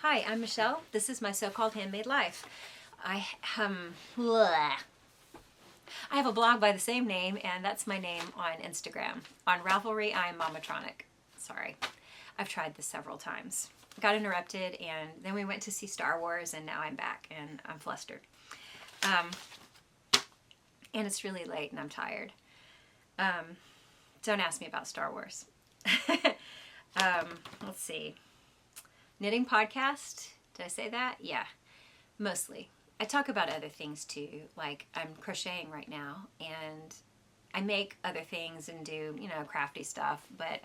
Hi, I'm Michelle. This is my so-called handmade life. I bleh. I have a blog by the same name, and that's my name on Instagram. On Ravelry, I am Mamatronic. Sorry, I've tried this several times. Got interrupted, and then we went to see Star Wars, and now I'm back, and I'm flustered. And it's really late, and I'm tired. Don't ask me about Star Wars. Let's see. Knitting podcast, did I say that? Yeah, mostly. I talk about other things too, like I'm crocheting right now, and I make other things and do, crafty stuff, but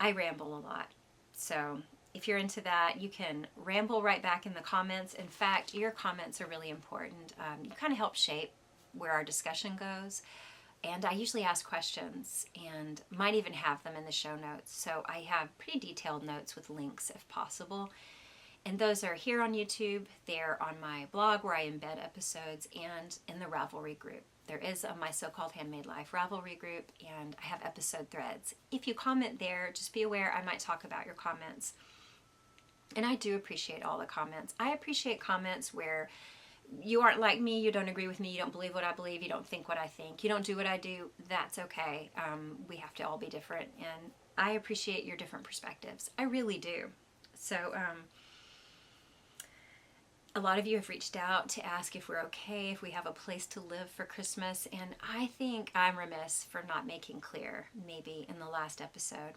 I ramble a lot. So if you're into that, you can ramble right back in the comments. In fact, your comments are really important. You kind of help shape where our discussion goes. And I usually ask questions and might even have them in the show notes. So I have pretty detailed notes with links if possible. And those are here on YouTube. They're on my blog where I embed episodes and in the Ravelry group. There is a My So-Called Handmade Life Ravelry group, and I have episode threads. If you comment there, just be aware I might talk about your comments. And I do appreciate all the comments. I appreciate comments where you aren't like me, you don't agree with me, you don't believe what I believe, you don't think what I think, you don't do what I do. That's okay. We have to all be different, and I appreciate your different perspectives. I really do. So a lot of you have reached out to ask if we're okay, if we have a place to live for Christmas, and I think I'm remiss for not making clear, maybe in the last episode.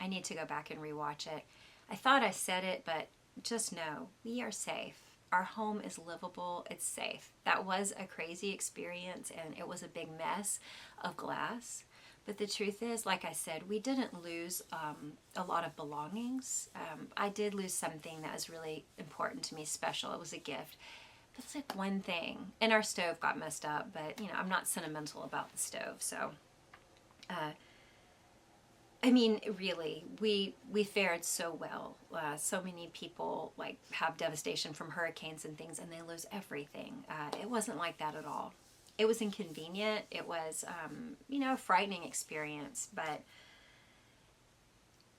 I need to go back and rewatch it. I thought I said it, but just know we are safe. Our home is livable, it's safe. That was a crazy experience, and it was a big mess of glass. But the truth is, like I said, we didn't lose a lot of belongings. I did lose something that was really important to me, special. It was a gift. But it's like one thing. And our stove got messed up, but I'm not sentimental about the stove. So, really, we fared so well. So many people have devastation from hurricanes and things, and they lose everything. It wasn't like that at all. It was inconvenient. It was, a frightening experience, but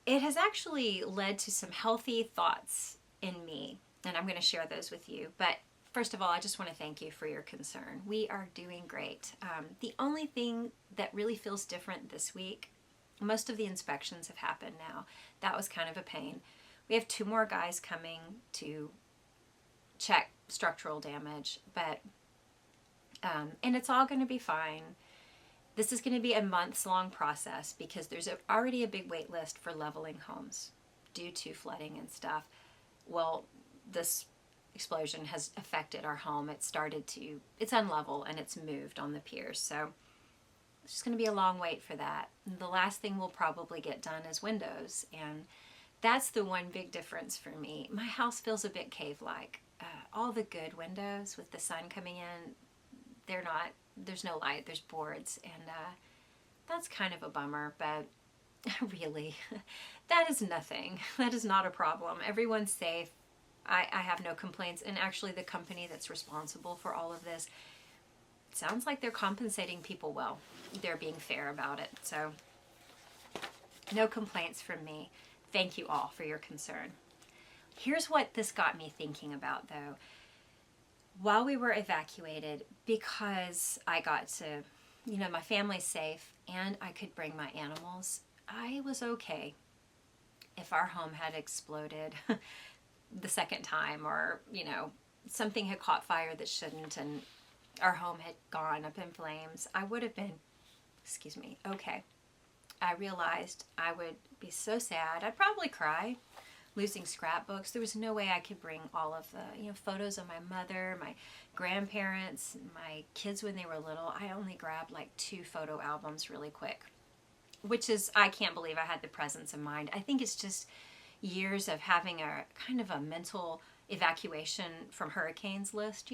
it has actually led to some healthy thoughts in me, and I'm going to share those with you. But first of all, I just want to thank you for your concern. We are doing great. The only thing that really feels different this week, most of the inspections have happened now. That was kind of a pain. We have 2 more guys coming to check structural damage, but and it's all going to be fine. This is going to be a months-long process because there's already a big wait list for leveling homes due to flooding and stuff. Well, this explosion has affected our home. It's unlevel and it's moved on the piers. So it's just going to be a long wait for that. And the last thing we'll probably get done is windows. And that's the one big difference for me. My house feels a bit cave-like. All the good windows with the sun coming in, there's no light, there's boards, and that's kind of a bummer, but really, that is nothing. That is not a problem. Everyone's safe. I have no complaints, and actually the company that's responsible for all of this, it sounds like they're compensating people well. They're being fair about it, so no complaints from me. Thank you all for your concern. Here's what this got me thinking about, though. While we were evacuated, because I got to, my family's safe and I could bring my animals, I was okay. If our home had exploded the second time, or, something had caught fire that shouldn't and our home had gone up in flames, I would have been, okay. I realized I would be so sad. I'd probably cry. Losing scrapbooks. There was no way I could bring all of the photos of my mother, my grandparents, my kids when they were little. I only grabbed 2 photo albums really quick, which is, I can't believe I had the presence of mind. I think it's just years of having a kind of a mental evacuation from hurricanes list,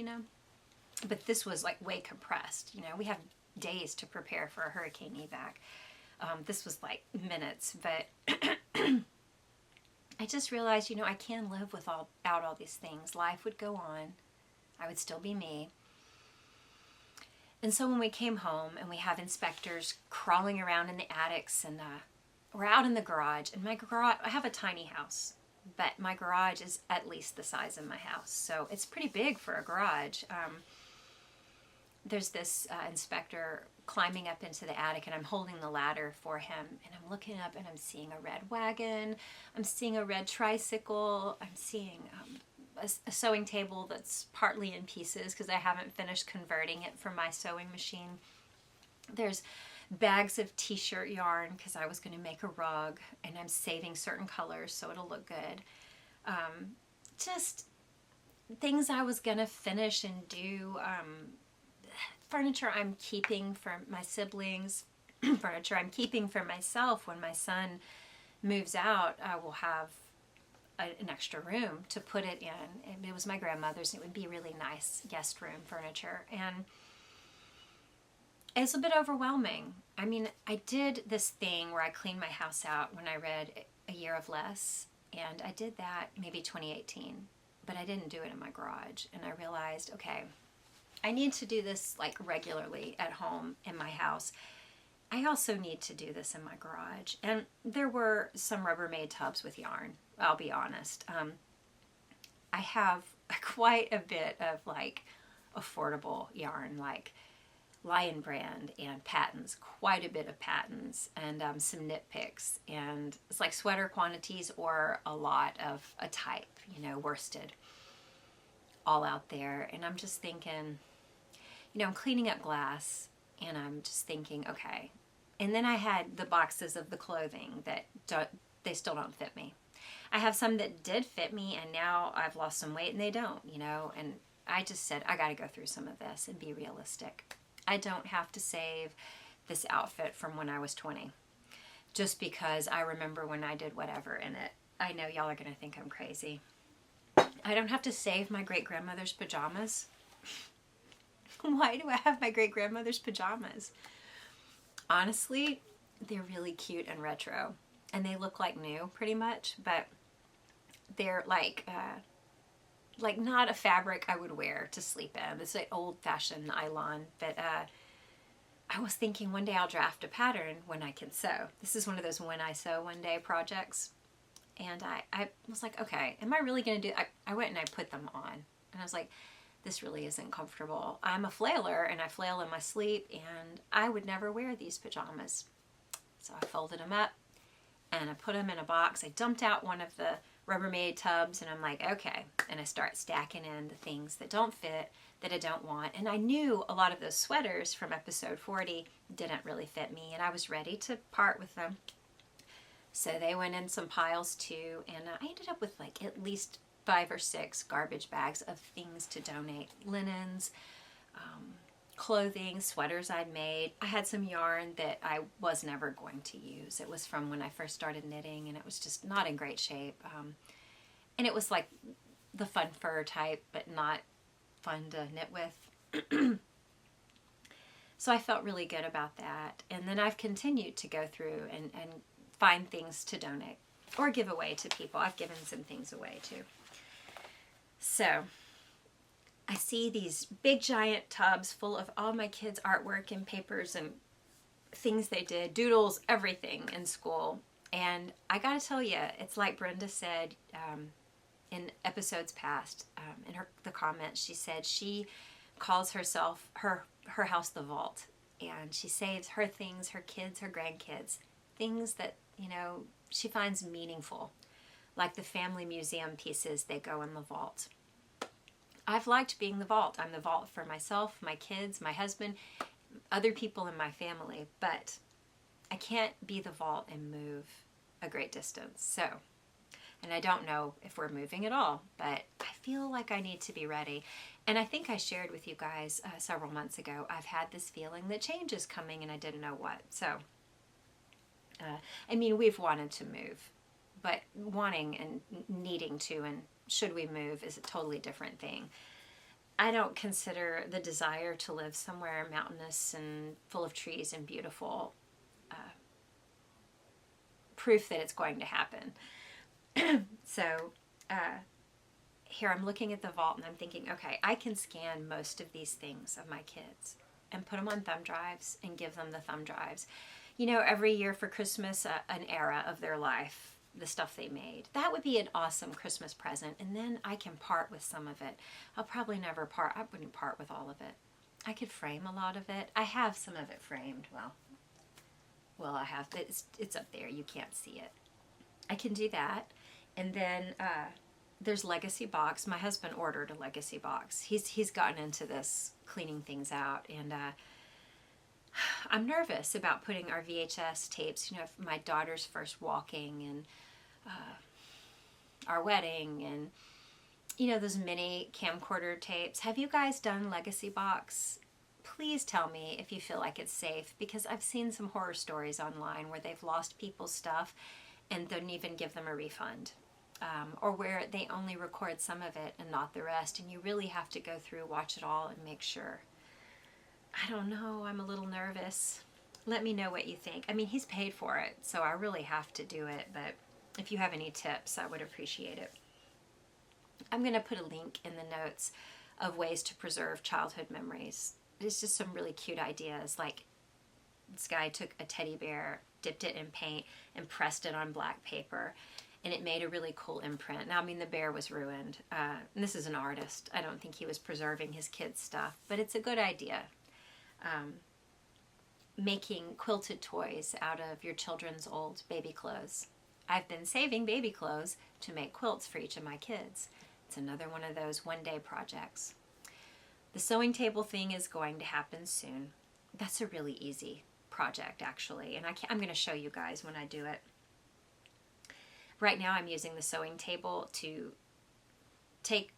but this was way compressed. We have days to prepare for a hurricane evac. This was minutes, but I just realized, I can live without all these things. Life would go on. I would still be me. And so when we came home and we have inspectors crawling around in the attics and we're out in the garage, and my garage, I have a tiny house, but my garage is at least the size of my house. So it's pretty big for a garage. There's this inspector climbing up into the attic, and I'm holding the ladder for him, and I'm looking up and I'm seeing a red wagon. I'm seeing a red tricycle. I'm seeing a sewing table that's partly in pieces because I haven't finished converting it from my sewing machine. There's bags of t-shirt yarn because I was going to make a rug, and I'm saving certain colors so it'll look good. Just things I was going to finish and do. Furniture I'm keeping for my siblings. Furniture I'm keeping for myself. When my son moves out, I will have an extra room to put it in. And it was my grandmother's, and it would be really nice guest room furniture. And it's a bit overwhelming. I mean, I did this thing where I cleaned my house out when I read A Year of Less, and I did that maybe 2018, but I didn't do it in my garage. And I realized, okay, I need to do this like regularly at home in my house. I also need to do this in my garage. And there were some Rubbermaid tubs with yarn, I'll be honest. I have quite a bit of like affordable yarn, like Lion Brand and Patons, quite a bit of Patons, and some knit picks, and it's like sweater quantities or a lot of a type, you know, worsted, all out there. And I'm just thinking, you know, I'm cleaning up glass, and I'm just thinking, okay. And then I had the boxes of the clothing that they still don't fit me. I have some that did fit me, and now I've lost some weight and they don't, you know. And I just said, I got to go through some of this and be realistic. I don't have to save this outfit from when I was 20 just because I remember when I did whatever in it. I know y'all are going to think I'm crazy. I don't have to save my great-grandmother's pajamas. Why do I have my great-grandmother's pajamas? Honestly, they're really cute and retro, and they look like new pretty much, but they're like not a fabric I would wear to sleep in. It's like old-fashioned nylon, but I was thinking one day I'll draft a pattern when I can sew. This is one of those when I sew one day projects, and I was like, okay, am I really going to do, I went and I put them on, and I was like, this really isn't comfortable. I'm a flailer, and I flail in my sleep, and I would never wear these pajamas. So I folded them up, and I put them in a box. I dumped out one of the Rubbermaid tubs, and I'm like, okay. And I start stacking in the things that don't fit, that I don't want. And I knew a lot of those sweaters from episode 40 didn't really fit me, and I was ready to part with them. So they went in some piles too, and I ended up with like at least 5 or 6 garbage bags of things to donate. Linens, clothing, sweaters I'd made. I had some yarn that I was never going to use. It was from when I first started knitting, and it was just not in great shape. And it was like the fun fur type, but not fun to knit with. So I felt really good about that. And then I've continued to go through and find things to donate or give away to people. I've given some things away too. So I see these big giant tubs full of all my kids' artwork and papers and things they did, doodles, everything in school. And I gotta tell you, it's like Brenda said in episodes past, in the comments, she said she calls herself, her house the vault. And she saves her things, her kids, her grandkids, things that, you know, she finds meaningful. Like the family museum pieces, they go in the vault. I've liked being the vault. I'm the vault for myself, my kids, my husband, other people in my family, but I can't be the vault and move a great distance. So, and I don't know if we're moving at all, but I feel like I need to be ready. And I think I shared with you guys several months ago, I've had this feeling that change is coming and I didn't know what. So, I mean, we've wanted to move, but wanting and needing to and should we move is a totally different thing. I don't consider the desire to live somewhere mountainous and full of trees and beautiful proof that it's going to happen. So here I'm looking at the vault and I'm thinking, okay, I can scan most of these things of my kids. and put them on thumb drives and give them the thumb drives. You know, every year for Christmas, an era of their life, the stuff they made. That would be an awesome Christmas present. And then I can part with some of it. I'll probably never part. I wouldn't part with all of it. I could frame a lot of it. I have some of it framed. Well, I have. It's up there. You can't see it. I can do that. And then there's legacy box. My husband ordered a legacy box. He's gotten into this cleaning things out, and I'm nervous about putting our VHS tapes. You know, my daughter's first walking, and our wedding, and you know, those mini camcorder tapes. Have you guys done legacy box? Please tell me if you feel like it's safe, because I've seen some horror stories online where they've lost people's stuff and don't even give them a refund. Or where they only record some of it and not the rest, and you really have to go through, watch it all, and make sure. I don't know, I'm a little nervous. Let me know what you think. I mean, he's paid for it, so I really have to do it, but if you have any tips, I would appreciate it. I'm going to put a link in the notes of ways to preserve childhood memories. It's just some really cute ideas, like this guy took a teddy bear, dipped it in paint, and pressed it on black paper, and it made a really cool imprint. Now, I mean, the bear was ruined. And this is an artist. I don't think he was preserving his kids' stuff, but it's a good idea. Making quilted toys out of your children's old baby clothes. I've been saving baby clothes to make quilts for each of my kids. It's another one of those one-day projects. The sewing table thing is going to happen soon. That's a really easy project, actually, and I'm going to show you guys when I do it. Right now I'm using the sewing table to take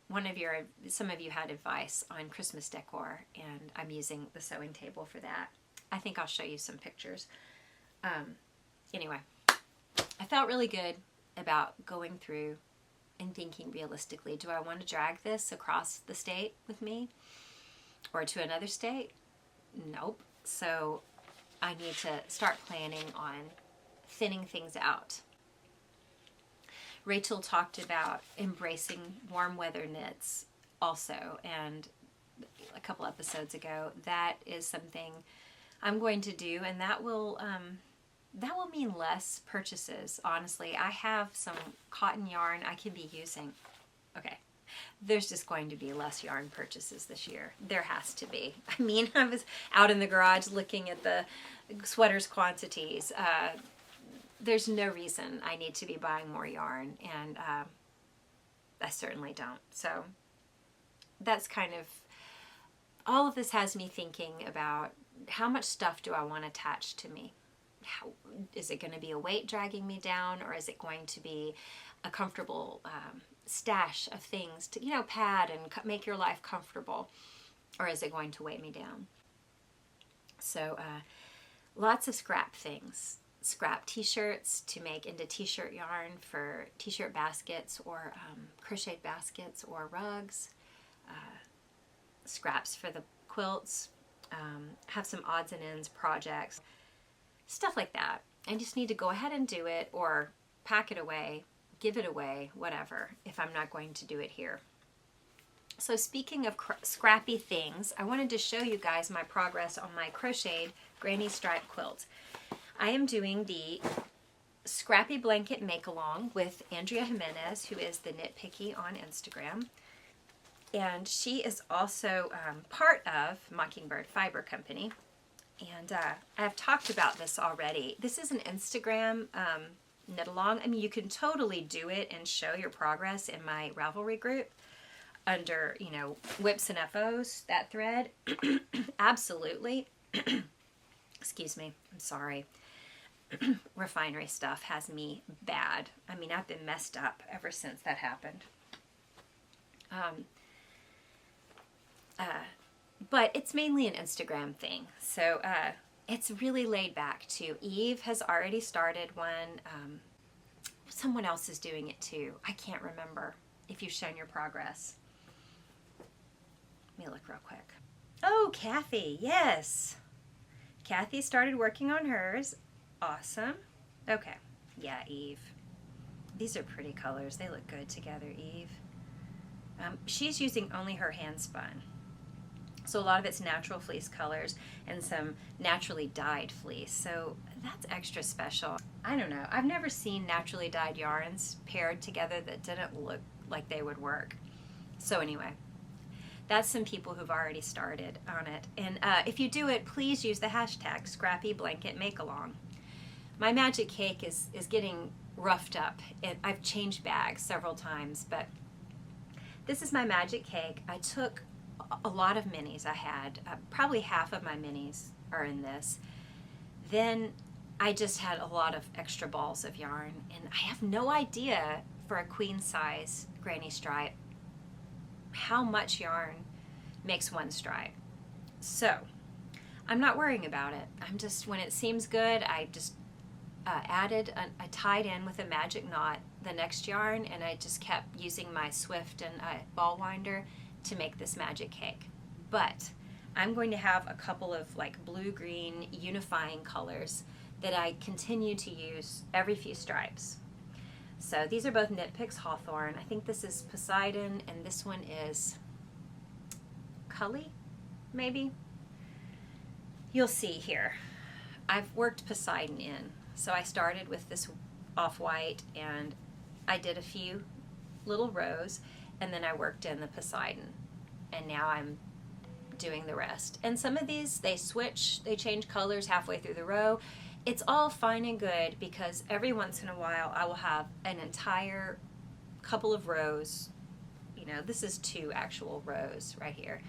some of you had advice on Christmas decor, and I'm using the sewing table for that. I think I'll show you some pictures. Anyway, I felt really good about going through and thinking realistically, do I want to drag this across the state with me or to another state? Nope. So I need to start planning on thinning things out. Rachel talked about embracing warm weather knits also, and a couple episodes ago. That is something I'm going to do, and that will mean less purchases. Honestly, I have some cotton yarn I can be using. Okay, there's just going to be less yarn purchases this year. There has to be. I mean, I was out in the garage looking at the sweaters quantities. There's no reason I need to be buying more yarn, and I certainly don't. So that's kind of, all of this has me thinking about how much stuff do I want attached to me? Is it going to be a weight dragging me down, or is it going to be a comfortable stash of things to, you know, pad and make your life comfortable, or is it going to weigh me down? So lots of scrap things. Scrap t-shirts to make into t-shirt yarn for t-shirt baskets, or crocheted baskets or rugs. Scraps for the quilts. Have some odds and ends projects. Stuff like that. I just need to go ahead and do it, or pack it away, give it away, whatever, if I'm not going to do it here. So speaking of scrappy things, I wanted to show you guys my progress on my crocheted granny stripe quilt. I am doing the Scrappy Blanket Make-Along with Andrea Jimenez, who is the Knitpicky on Instagram. And she is also part of Mockingbird Fiber Company. And I've talked about this already. This is an Instagram knit-along. I mean, you can totally do it and show your progress in my Ravelry group under, you know, Whips and FOs, that thread. Absolutely. Excuse me. I'm sorry. Refinery stuff has me bad. I mean, I've been messed up ever since that happened. But it's mainly an Instagram thing. So it's really laid back too. Eve has already started one. Someone else is doing it too. I can't remember if you've shown your progress. Let me look real quick. Oh, Kathy, yes. Kathy started working on hers. Awesome. Okay. Yeah, Eve. These are pretty colors. They look good together, Eve. She's using only her hand spun. So a lot of it's natural fleece colors and some naturally dyed fleece. So that's extra special. I don't know. I've never seen naturally dyed yarns paired together that didn't look like they would work. So anyway, that's some people who've already started on it. And if you do it, please use the hashtag #ScrappyBlanketMakeAlong. My magic cake is getting roughed up. I've changed bags several times, but this is my magic cake. I took a lot of minis I had. Probably half of my minis are in this. Then I just had a lot of extra balls of yarn, and I have no idea for a queen size granny stripe how much yarn makes one stripe. So I'm not worrying about it. I'm just, when it seems good, I just I tied in with a magic knot the next yarn, and I just kept using my Swift and ball winder to make this magic cake. But I'm going to have a couple of like blue-green unifying colors that I continue to use every few stripes. So these are both Knit Picks Hawthorne. I think this is Poseidon, and this one is Cully, maybe? You'll see here. I've worked Poseidon in. So I started with this off-white, and I did a few little rows, and then I worked in the Poseidon, and now I'm doing the rest. And some of these, they switch, they change colors halfway through the row. It's all fine and good, because every once in a while I will have an entire couple of rows, you know, this is 2 actual rows right here,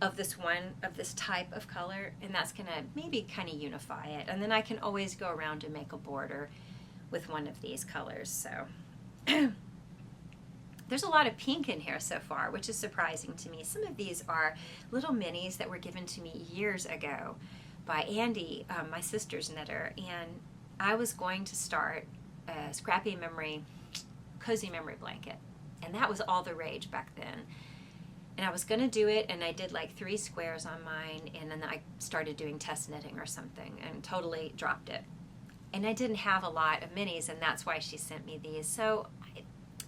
of this one, of this type of color, and that's gonna maybe kind of unify it. And then I can always go around and make a border with one of these colors. So there's a lot of pink in here so far, which is surprising to me. Some of these are little minis that were given to me years ago by Andy, my sister's knitter, and I was going to start a Scrappy Memory, Cozy Memory blanket, and that was all the rage back then. And I was going to do it, and I did like 3 squares on mine, and then I started doing test knitting or something and totally dropped it. And I didn't have a lot of minis, and that's why she sent me these. So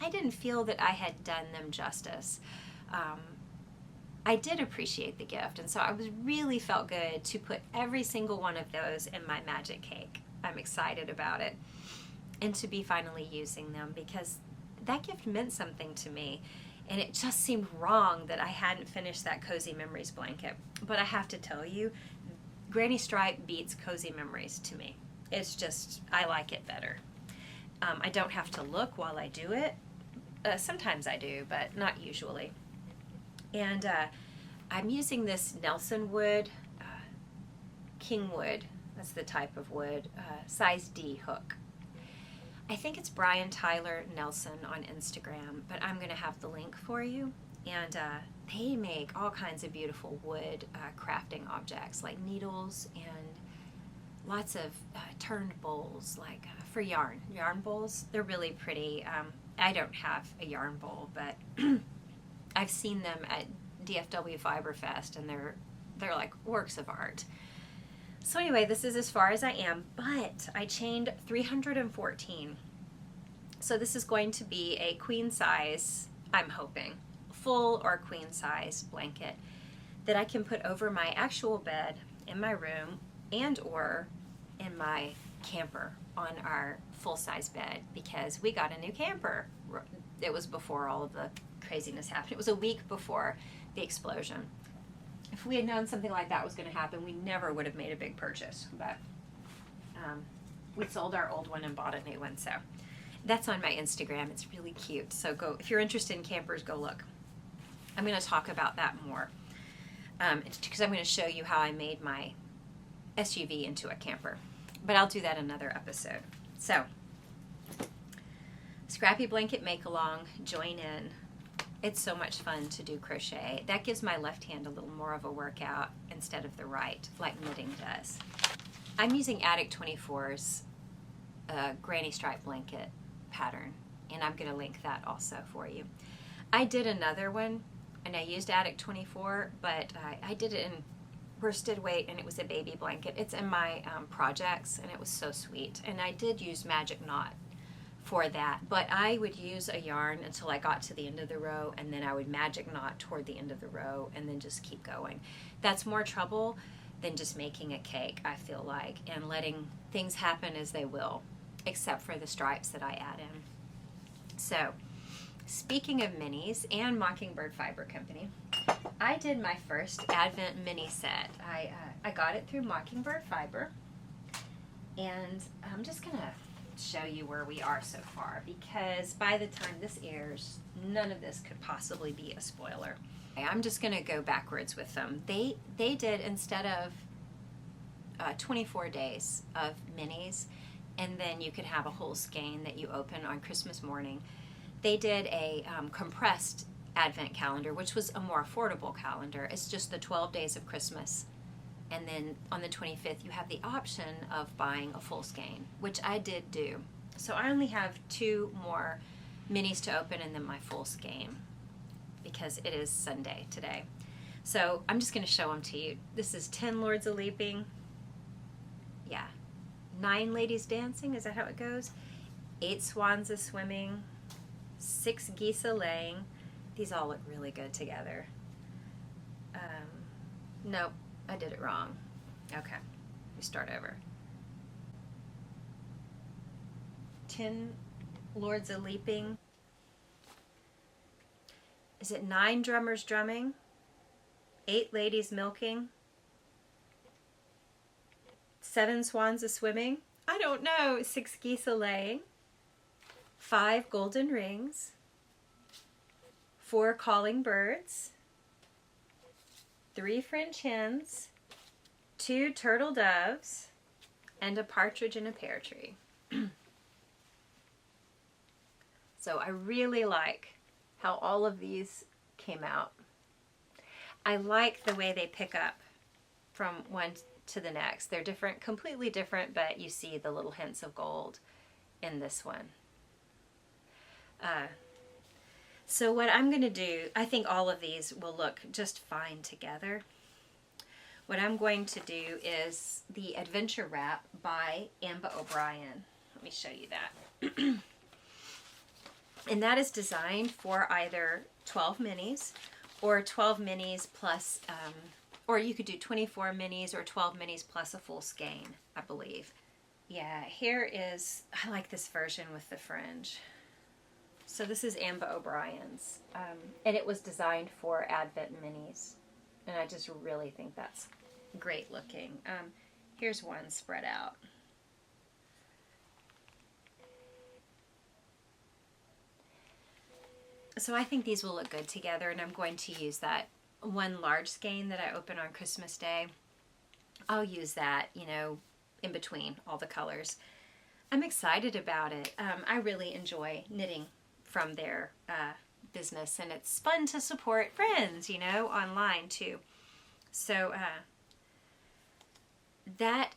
I didn't feel that I had done them justice. I did appreciate the gift, and so I really felt good to put every single one of those in my magic cake. I'm excited about it, and to be finally using them, because that gift meant something to me. And it just seemed wrong that I hadn't finished that Cozy Memories blanket. But I have to tell you, Granny Stripe beats Cozy Memories to me. It's just, I like it better. I don't have to look while I do it. Sometimes I do, but not usually. And I'm using this Nelson wood, King wood, that's the type of wood, size D hook. I think it's Brian Tyler Nelson on Instagram, but I'm going to have the link for you. And they make all kinds of beautiful wood crafting objects, like needles and lots of turned bowls, like for yarn bowls. They're really pretty. I don't have a yarn bowl, but I've seen them at DFW Fiberfest, and they're like works of art. So anyway, this is as far as I am, but I chained 314. So this is going to be a queen size, I'm hoping, full or queen size blanket that I can put over my actual bed in my room and or in my camper on our full-size bed, because we got a new camper. It was before all of the craziness happened. It was a week before the explosion. If we had known something like that was going to happen, we never would have made a big purchase. But we sold our old one and bought a new one. So that's on my Instagram. It's really cute. So go, if you're interested in campers, go look. I'm going to talk about that more, because I'm going to show you how I made my SUV into a camper. But I'll do that another episode. So, Scrappy Blanket Make-Along, join in. It's so much fun to do crochet. That gives my left hand a little more of a workout instead of the right, like knitting does. I'm using Attic 24's Granny Stripe blanket pattern, and I'm going to link that also for you. I did another one, and I used Attic 24, but I did it in worsted weight, and it was a baby blanket. It's in my projects, and it was so sweet. And I did use Magic Knot for that. But I would use a yarn until I got to the end of the row, and then I would magic knot toward the end of the row and then just keep going. That's more trouble than just making a cake, I feel like, and letting things happen as they will, except for the stripes that I add in. So, speaking of minis and Mockingbird Fiber Company, I did my first Advent mini set. I got it through Mockingbird Fiber, and I'm just going to show you where we are so far, because by the time this airs, none of this could possibly be a spoiler. I'm just going to go backwards with them. They did, instead of 24 days of minis, and then you could have a whole skein that you open on Christmas morning, they did a compressed Advent calendar, which was a more affordable calendar. It's just the 12 days of Christmas, and then on the 25th you have the option of buying a full skein, which I did do. So I only have 2 more minis to open and then my full skein, because it is Sunday today. So I'm just going to show them to you. This is 10 Lords a Leaping. Yeah. 9 Ladies Dancing, is that how it goes? 8 Swans a Swimming. 6 Geese a Laying. These all look really good together. Nope, I did it wrong. Okay, we start over. 10 Lords a Leaping. Is it 9 Drummers Drumming? 8 Ladies Milking? 7 Swans a Swimming? I don't know. 6 Geese a Laying? 5 Golden Rings? 4 Calling Birds? 3 French Hens? 2 Turtle Doves? And a Partridge in a Pear Tree. So I really like how all of these came out. I like the way they pick up from one to the next. They're different, completely different, but you see the little hints of gold in this one. So what I'm going to do, I think all of these will look just fine together. What I'm going to do is the Adventure Wrap by Amba O'Brien. Let me show you that. And that is designed for either 12 minis or 12 minis plus, or you could do 24 minis or 12 minis plus a full skein, I believe. Yeah, here is, I like this version with the fringe. So this is Amba O'Brien's, and it was designed for Advent minis, and I just really think that's great looking. Here's one spread out. So I think these will look good together, and I'm going to use that one large skein that I open on Christmas Day. I'll use that, you know, in between all the colors. I'm excited about it. I really enjoy knitting from their business, and it's fun to support friends, you know, online too. So that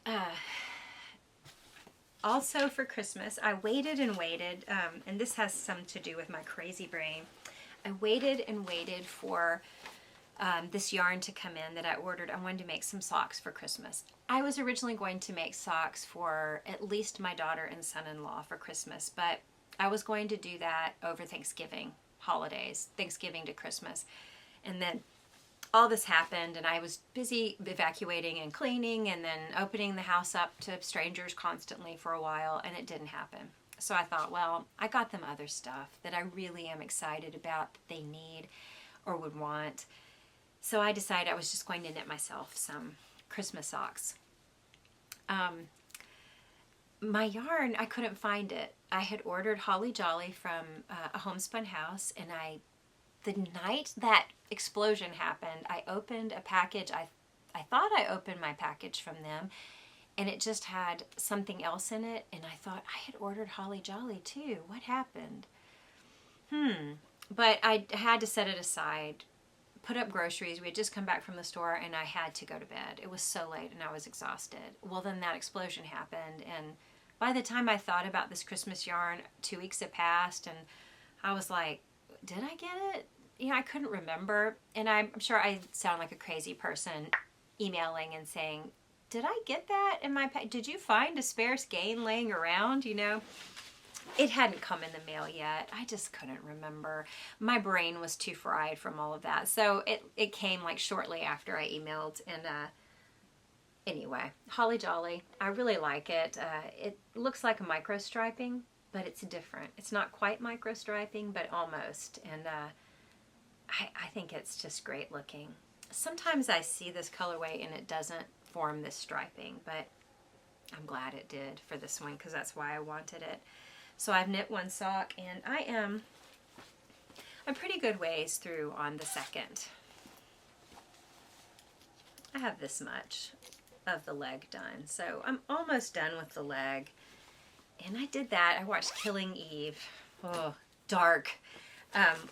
also for Christmas, I waited and waited, and this has some to do with my crazy brain. I waited and waited for this yarn to come in that I ordered. I wanted to make some socks for Christmas. I was originally going to make socks for at least my daughter and son-in-law for Christmas, but I was going to do that over Thanksgiving holidays, Thanksgiving to Christmas. And then all this happened, and I was busy evacuating and cleaning and then opening the house up to strangers constantly for a while, and it didn't happen. So I thought, well, I got them other stuff that I really am excited about that they need or would want. So I decided I was just going to knit myself some Christmas socks. My yarn, I couldn't find it. I had ordered Holly Jolly from a homespun house, and the night that explosion happened, I opened a package. I thought I opened my package from them, and it just had something else in it, and I thought I had ordered Holly Jolly too. What happened? But I had to set it aside, put up groceries. We had just come back from the store, and I had to go to bed. It was so late, and I was exhausted. Well, then that explosion happened, and by the time I thought about this Christmas yarn, 2 weeks had passed, and I was like, did I get it? You know, I couldn't remember, and I'm sure I sound like a crazy person emailing and saying, did I get that in my pack? Did you find a spare skein laying around, you know? it hadn't come in the mail yet. I just couldn't remember. My brain was too fried from all of that. So it came like shortly after I emailed. And anyway, Holly Jolly. I really like it. It looks like a micro striping, but it's different. It's not quite micro striping, but almost. And I think it's just great looking. Sometimes I see this colorway and it doesn't form this striping, but I'm glad it did for this one because that's why I wanted it. So I've knit one sock and I'm pretty good ways through on the second. I have this much of the leg done. So I'm almost done with the leg. And I did that. I watched Killing Eve. Oh, dark.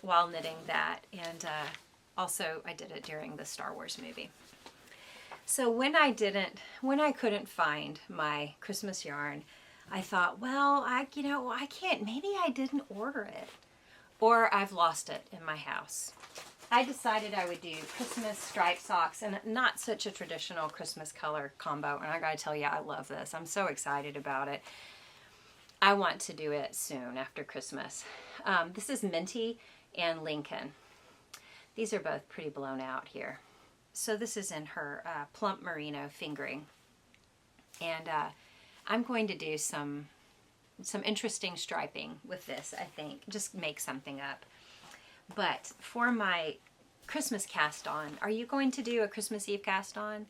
While knitting that. And also I did it during the Star Wars movie. So when I couldn't find my Christmas yarn, I thought, well, I can't, maybe I didn't order it or I've lost it in my house. I decided I would do Christmas striped socks and not such a traditional Christmas color combo. And I gotta tell you, I love this. I'm so excited about it. I want to do it soon after Christmas. This is Minty and Lincoln. These are both pretty blown out here. So this is in her plump merino fingering. And I'm going to do some interesting striping with this, I think. Just make something up. But for my Christmas cast on, are you going to do a Christmas Eve cast on?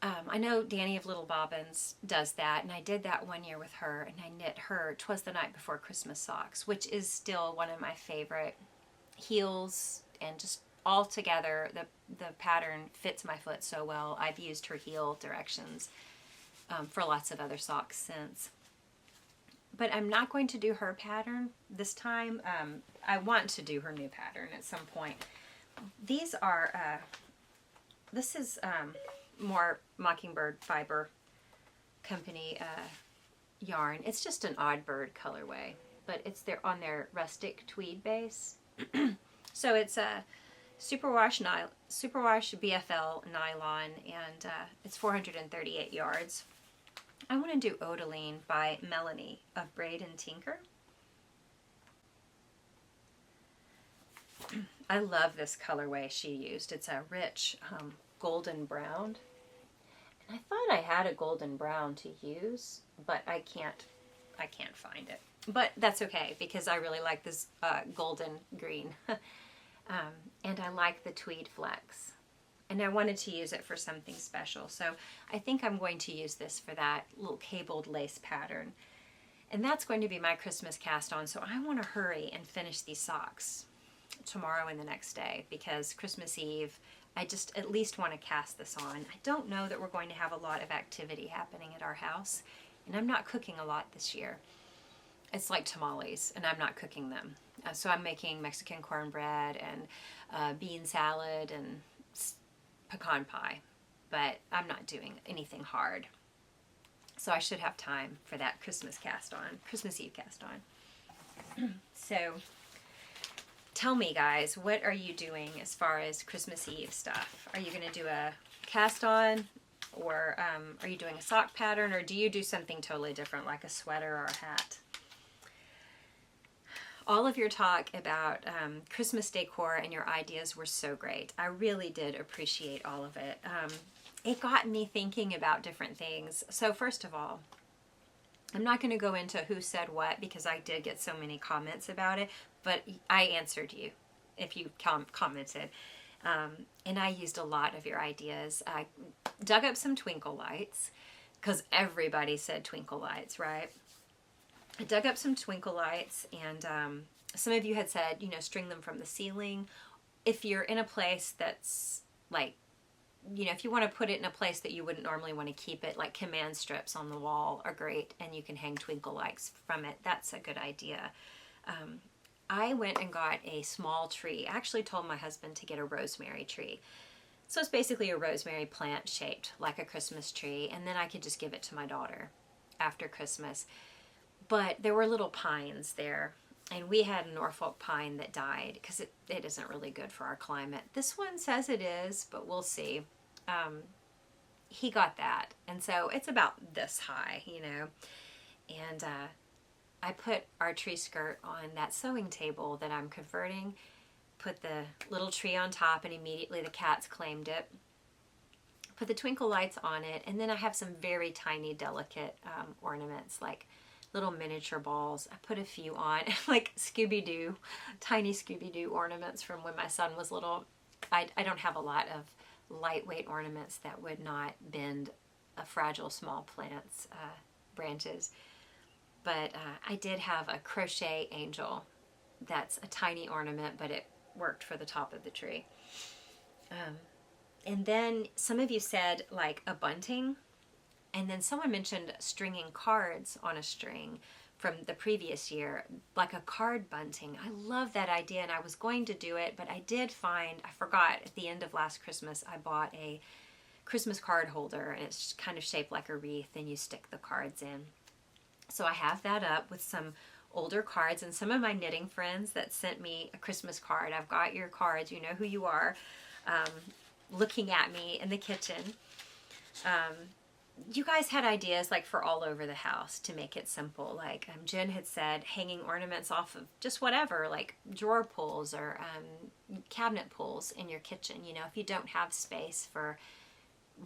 I know Danny of Little Bobbins does that, and I did that one year with her, and I knit her 'Twas the Night Before Christmas socks, which is still one of my favorite heels, and just all together, the pattern fits my foot so well. I've used her heel directions for lots of other socks since. But I'm not going to do her pattern this time. I want to do her new pattern at some point. These are, this is more Mockingbird Fiber Company yarn. It's just an odd bird colorway, but it's on their rustic tweed base. So it's a superwash BFL nylon, and it's 438 yards. I want to do Odeline by Melanie of Braid and Tinker. I love this colorway she used. It's a rich golden brown. And I thought I had a golden brown to use, but I can't find it. But that's okay because I really like this golden green. And I like the tweed flex. And I wanted to use it for something special. So I think I'm going to use this for that little cabled lace pattern. And that's going to be my Christmas cast on. So I want to hurry and finish these socks tomorrow and the next day because Christmas Eve, I just at least want to cast this on. I don't know that we're going to have a lot of activity happening at our house. And I'm not cooking a lot this year. It's like tamales, and I'm not cooking them. So I'm making Mexican cornbread and bean salad and pecan pie, but I'm not doing anything hard. So I should have time for that Christmas Eve cast on. So tell me, guys, what are you doing as far as Christmas Eve stuff? Are you going to do a cast on, or are you doing a sock pattern, or do you do something totally different like a sweater or a hat? All of your talk about Christmas decor and your ideas were so great. I really did appreciate all of it. It got me thinking about different things. So first of all, I'm not going to go into who said what because I did get so many comments about it, but I answered you if you commented. And I used a lot of your ideas. I dug up some twinkle lights because everybody said twinkle lights, right? I dug up some twinkle lights, and some of you had said, string them from the ceiling. If you're in a place that's like, if you want to put it in a place that you wouldn't normally want to keep it, like command strips on the wall are great, and you can hang twinkle lights from it. That's a good idea. I went and got a small tree. I actually told my husband to get a rosemary tree. So it's basically a rosemary plant shaped like a Christmas tree, and then I could just give it to my daughter after Christmas. But there were little pines there, and we had a Norfolk pine that died because it isn't really good for our climate. This one says it is, but we'll see. He got that, and so it's about this high, and I put our tree skirt on that sewing table that I'm converting, put the little tree on top, and immediately the cats claimed it. Put the twinkle lights on it, and then I have some very tiny, delicate ornaments, like little miniature balls. I put a few on, like Scooby-Doo, tiny Scooby-Doo ornaments from when my son was little. I don't have a lot of lightweight ornaments that would not bend a fragile small plant's branches. But I did have a crochet angel. That's a tiny ornament, but it worked for the top of the tree. And then some of you said like a bunting. And then someone mentioned stringing cards on a string from the previous year, like a card bunting. I love that idea, and I was going to do it, but I did find, I forgot, at the end of last Christmas, I bought a Christmas card holder, and it's kind of shaped like a wreath, and you stick the cards in. So I have that up with some older cards, and some of my knitting friends that sent me a Christmas card. I've got your cards, you know who you are, looking at me in the kitchen. You guys had ideas like for all over the house to make it simple. Like Jen had said, hanging ornaments off of just whatever, like drawer pulls or cabinet pulls in your kitchen. You know, if you don't have space for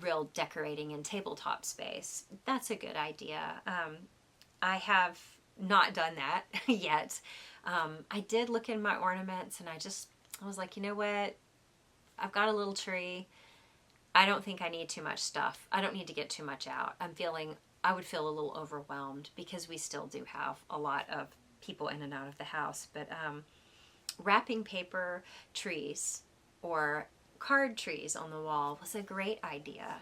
real decorating and tabletop space, that's a good idea. I have not done that yet. I did look in my ornaments, and I was like, you know what? I've got a little tree. I don't think I need too much stuff. I don't need to get too much out. I would feel a little overwhelmed because we still do have a lot of people in and out of the house. But wrapping paper trees or card trees on the wall was a great idea.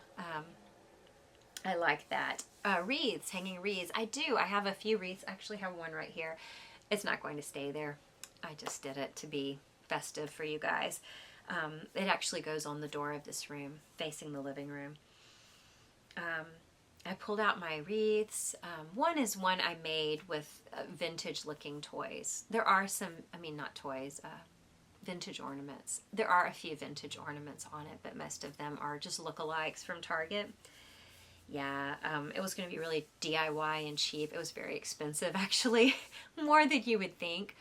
I like that. Wreaths, hanging wreaths. I do. I have a few wreaths. I actually have one right here. It's not going to stay there. I just did it to be festive for you guys. It actually goes on the door of this room, facing the living room. I pulled out my wreaths. One is one I made with vintage-looking toys. There are some, not toys, vintage ornaments. There are a few vintage ornaments on it, but most of them are just lookalikes from Target. Yeah, it was going to be really DIY and cheap. It was very expensive, actually, more than you would think.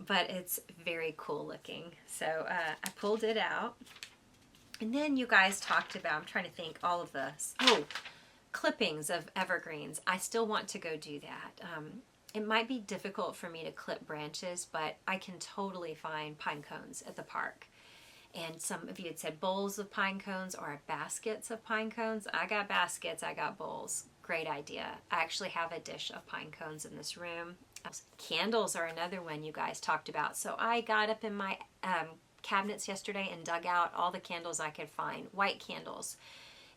But it's very cool looking. So I pulled it out. And then you guys talked about, I'm trying to think, all of this. Oh, clippings of evergreens. I still want to go do that. It might be difficult for me to clip branches, but I can totally find pine cones at the park. And some of you had said bowls of pine cones or baskets of pine cones. I got baskets, I got bowls. Great idea. I actually have a dish of pine cones in this room. Candles are another one you guys talked about. So I got up in my cabinets yesterday and dug out all the candles I could find. White candles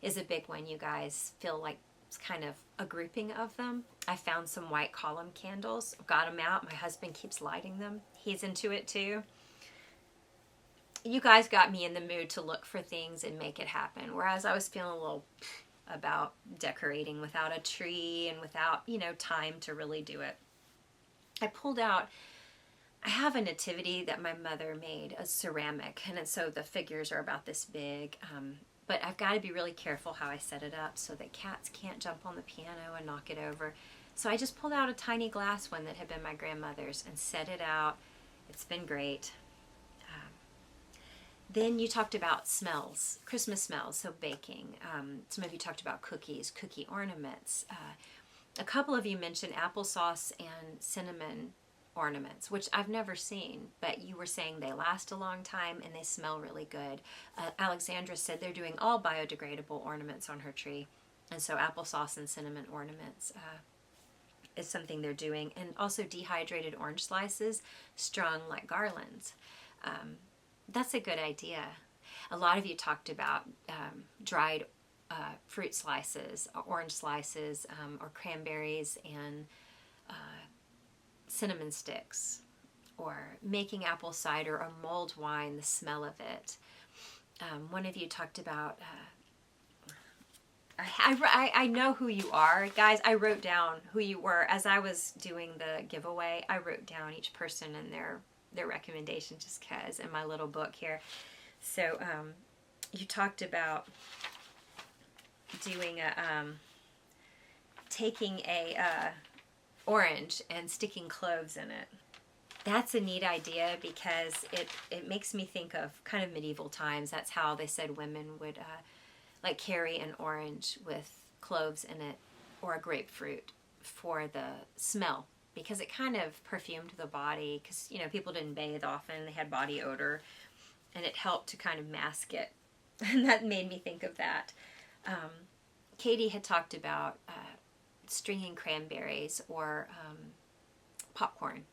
is a big one, you guys. Feel like it's kind of a grouping of them. I found some white column candles. Got them out. My husband keeps lighting them. He's into it too. You guys got me in the mood to look for things and make it happen. Whereas I was feeling a little about decorating without a tree and without, time to really do it. I pulled out, I have a nativity that my mother made, a ceramic, and so the figures are about this big, but I've got to be really careful how I set it up so that cats can't jump on the piano and knock it over. So I just pulled out a tiny glass one that had been my grandmother's and set it out. It's been great. Then you talked about smells, Christmas smells, so baking. Some of you talked about cookies, cookie ornaments. A couple of you mentioned applesauce and cinnamon ornaments, which I've never seen, but you were saying they last a long time and they smell really good. Alexandra said they're doing all biodegradable ornaments on her tree, and so applesauce and cinnamon ornaments is something they're doing, and also dehydrated orange slices strung like garlands. That's a good idea. A lot of you talked about dried fruit slices, orange slices, or cranberries and cinnamon sticks, or making apple cider or mulled wine, the smell of it. One of you talked about, I know who you are. Guys, I wrote down who you were. As I was doing the giveaway, I wrote down each person and their recommendation just because in my little book here. So you talked about doing taking a orange and sticking cloves in it. That's a neat idea because it makes me think of kind of medieval times. That's how they said women would like carry an orange with cloves in it or a grapefruit for the smell, because it kind of perfumed the body, because people didn't bathe often, they had body odor, and it helped to kind of mask it. And that made me think of that. Katie had talked about stringing cranberries or popcorn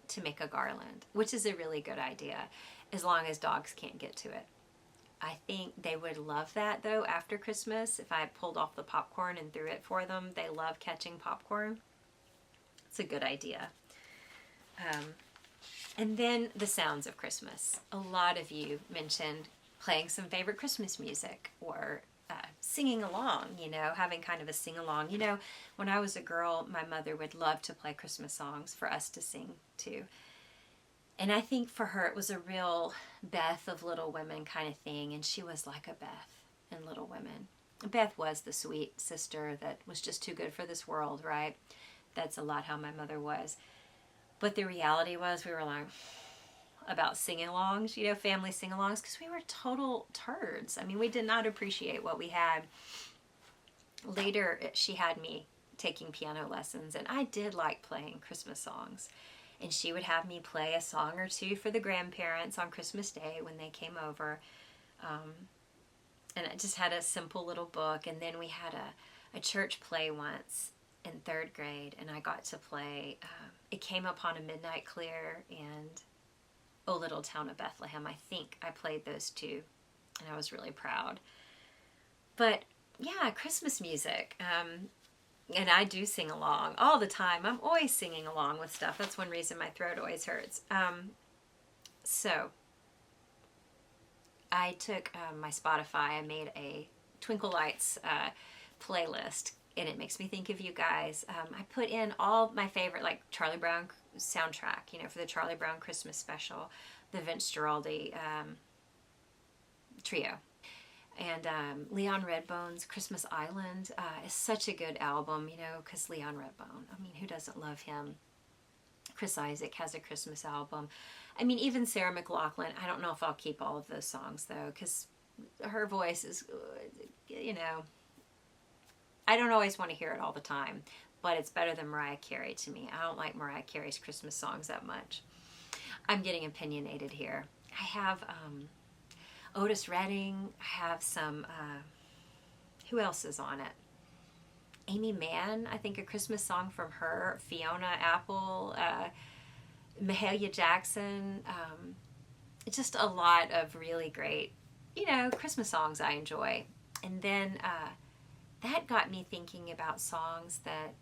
to make a garland, which is a really good idea as long as dogs can't get to it. I think they would love that though after Christmas. If I pulled off the popcorn and threw it for them, they love catching popcorn. It's a good idea. And then the sounds of Christmas. A lot of you mentioned playing some favorite Christmas music or singing along, having kind of a sing-along. When I was a girl, my mother would love to play Christmas songs for us to sing to. And I think for her, it was a real Beth of Little Women kind of thing. And she was like a Beth in Little Women. Beth was the sweet sister that was just too good for this world, right? That's a lot how my mother was. But the reality was we were like about sing-alongs, family sing-alongs, because we were total turds. I mean, we did not appreciate what we had. Later, she had me taking piano lessons, and I did like playing Christmas songs. And she would have me play a song or two for the grandparents on Christmas Day when they came over. And I just had a simple little book. And then we had a church play once in 3rd grade, and I got to play It Came Upon a Midnight Clear and O Little Town of Bethlehem. I think I played those two, and I was really proud. But yeah, Christmas music. And I do sing along all the time. I'm always singing along with stuff. That's one reason my throat always hurts. So I took my Spotify. I made a Twinkle Lights playlist, and it makes me think of you guys. I put in all my favorite, like Charlie Brown soundtrack, for the Charlie Brown Christmas special, the Vince Guaraldi trio. And Leon Redbone's Christmas Island is such a good album, because Leon Redbone, I mean, who doesn't love him? Chris Isaak has a Christmas album. I mean, even Sarah McLachlan, I don't know if I'll keep all of those songs, though, because her voice is, I don't always want to hear it all the time, but it's better than Mariah Carey to me. I don't like Mariah Carey's Christmas songs that much. I'm getting opinionated here. I have Otis Redding. I have some, who else is on it? Amy Mann, I think a Christmas song from her. Fiona Apple, Mahalia Jackson. Just a lot of really great, Christmas songs I enjoy. And then that got me thinking about songs that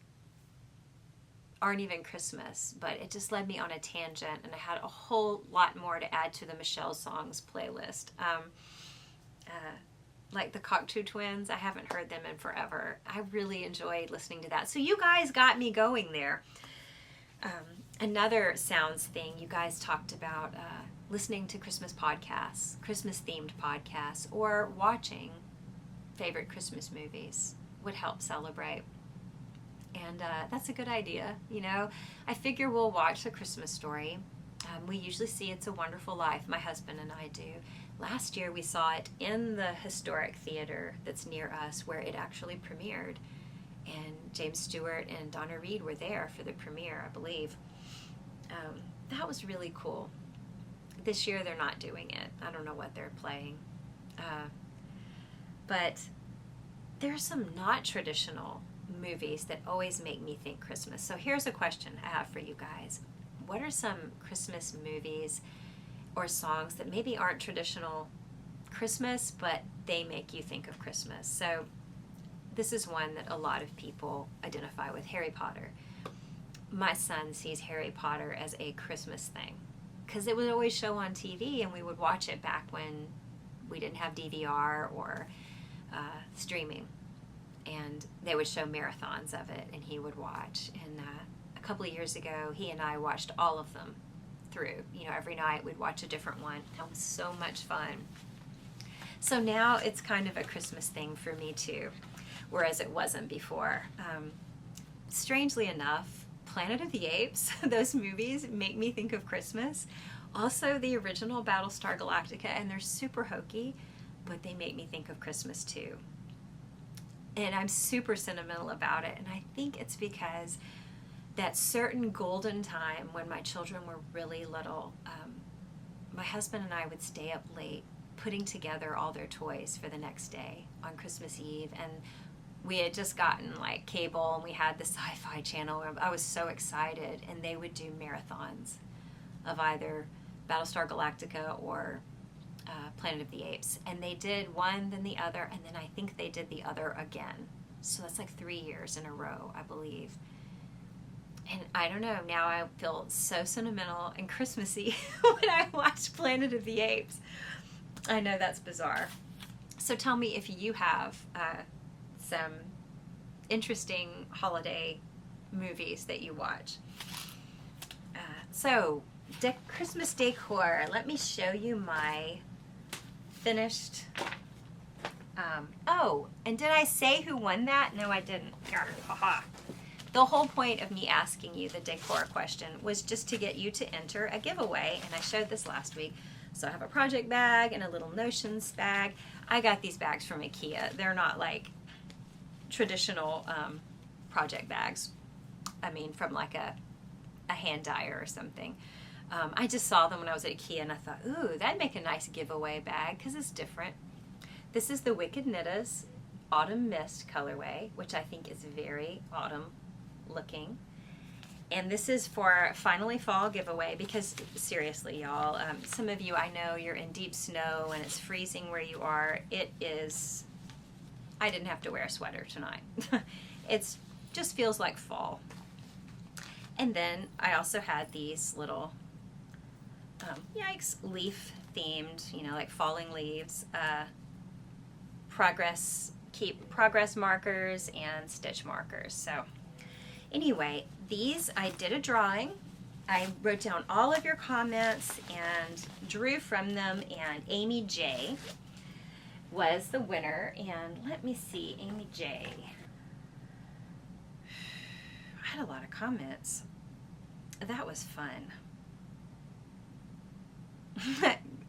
aren't even Christmas, but it just led me on a tangent, and I had a whole lot more to add to the Michelle Songs playlist. Like the Cocteau Twins, I haven't heard them in forever. I really enjoyed listening to that. So you guys got me going there. Another sounds thing, you guys talked about listening to Christmas podcasts, Christmas-themed podcasts, or watching favorite Christmas movies would help celebrate. And that's a good idea, I figure we'll watch A Christmas Story. We usually see It's a Wonderful Life, my husband and I do. Last year we saw it in the historic theater that's near us where it actually premiered. And James Stewart and Donna Reed were there for the premiere, I believe. That was really cool. This year they're not doing it. I don't know what they're playing. But there's some not traditional movies that always make me think Christmas. So here's a question I have for you guys. What are some Christmas movies or songs that maybe aren't traditional Christmas, but they make you think of Christmas? So this is one that a lot of people identify with, Harry Potter. My son sees Harry Potter as a Christmas thing because it would always show on TV, and we would watch it back when we didn't have DVR or streaming. And they would show marathons of it, and he would watch. And a couple of years ago, he and I watched all of them through. Every night we'd watch a different one. That was so much fun. So now it's kind of a Christmas thing for me too, whereas it wasn't before. Strangely enough, Planet of the Apes, those movies make me think of Christmas. Also, the original Battlestar Galactica, and they're super hokey, but they make me think of Christmas too. And I'm super sentimental about it, and I think it's because that certain golden time when my children were really little, my husband and I would stay up late putting together all their toys for the next day on Christmas Eve, and we had just gotten like cable and we had the Sci-Fi Channel. I was so excited, and they would do marathons of either Battlestar Galactica or Planet of the Apes, and they did one, then the other, and then I think they did the other again. So that's like 3 years in a row, I believe. And I don't know, now I feel so sentimental and Christmassy when I watch Planet of the Apes. I know that's bizarre. So tell me if you have some interesting holiday movies that you watch. So Christmas decor. Let me show you my finished. Oh, and did I say who won that? No, I didn't. Haha. The whole point of me asking you the decor question was just to get you to enter a giveaway, and I showed this last week. So I have a project bag and a little notions bag. I got these bags from IKEA. They're not like traditional project bags. I mean, from like a hand dyer or something. I just saw them when I was at IKEA, and I thought, ooh, that'd make a nice giveaway bag because it's different. This is the Wicked Knittas Autumn Mist colorway, which I think is very autumn looking. And this is for Finally Fall giveaway because seriously, y'all, some of you I know you're in deep snow and it's freezing where you are. It is, I didn't have to wear a sweater tonight. It's just feels like fall. And then I also had these little, yikes, leaf themed, you know, like falling leaves, progress markers and stitch markers. So anyway, these, I did a drawing. I wrote down all of your comments and drew from them, and Amy J was the winner. And let me see, Amy J. I had a lot of comments. That was fun.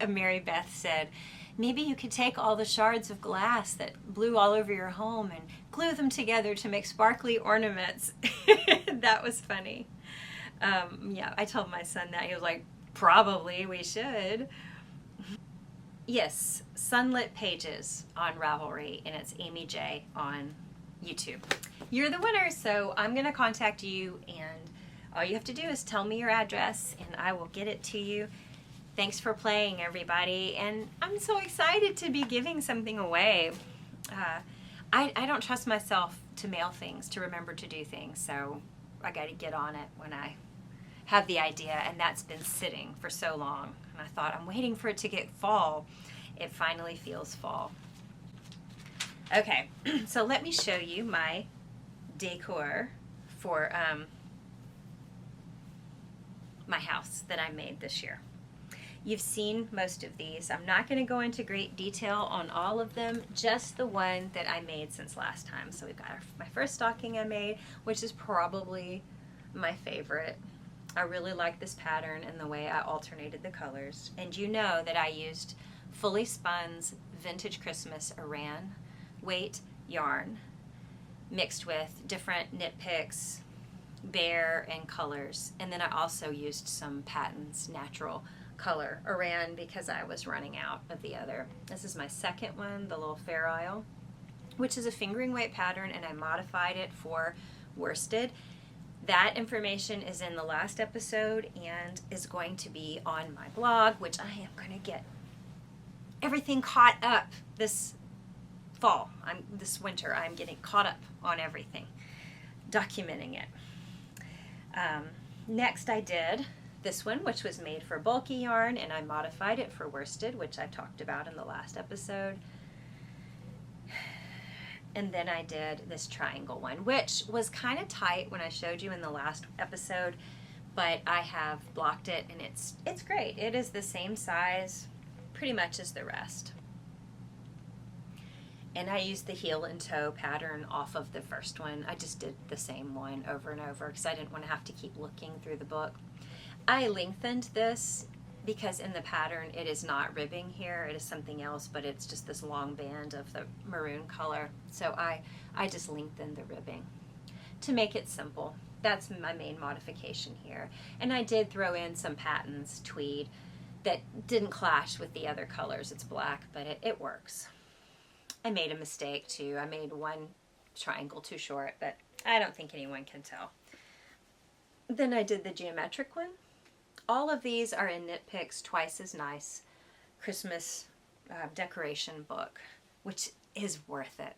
Mary Beth said, maybe you could take all the shards of glass that blew all over your home and glue them together to make sparkly ornaments. That was funny. Yeah, I told my son that. He was like, probably we should. Yes, Sunlit Pages on Ravelry, and it's Amy J on YouTube. You're the winner, so I'm going to contact you, and all you have to do is tell me your address, and I will get it to you. Thanks for playing, everybody, and I'm so excited to be giving something away. I don't trust myself to mail things, to remember to do things, so I got to get on it when I have the idea, and that's been sitting for so long. And I thought, I'm waiting for it to get fall. It finally feels fall. Okay, so let me show you my decor for my house that I made this year. You've seen most of these. I'm not going to go into great detail on all of them, just the one that I made since last time. So we've got my first stocking I made, which is probably my favorite. I really like this pattern and the way I alternated the colors. And you know that I used Fully Spun's Vintage Christmas Aran weight yarn mixed with different knit picks, bare, and colors. And then I also used some Patton's natural color Aran because I was running out of the other. This is my second one, the little Fair Isle, which is a fingering weight pattern, and I modified it for worsted. That information is in the last episode and is going to be on my blog, which I am going to get everything caught up this fall. This winter I'm getting caught up on everything, documenting it. Next I did this one, which was made for bulky yarn, and I modified it for worsted, which I talked about in the last episode. And then I did this triangle one, which was kind of tight when I showed you in the last episode, but I have blocked it, and it's great. It is the same size pretty much as the rest. And I used the heel and toe pattern off of the first one. I just did the same one over and over because I didn't want to have to keep looking through the book. I lengthened this because in the pattern it is not ribbing here, it is something else, but it's just this long band of the maroon color. So I just lengthened the ribbing to make it simple. That's my main modification here. And I did throw in some patterns, tweed, that didn't clash with the other colors. It's black, but it works. I made a mistake too. I made one triangle too short, but I don't think anyone can tell. Then I did the geometric one. All of these are in Knit Picks Twice as Nice Christmas decoration book, which is worth it.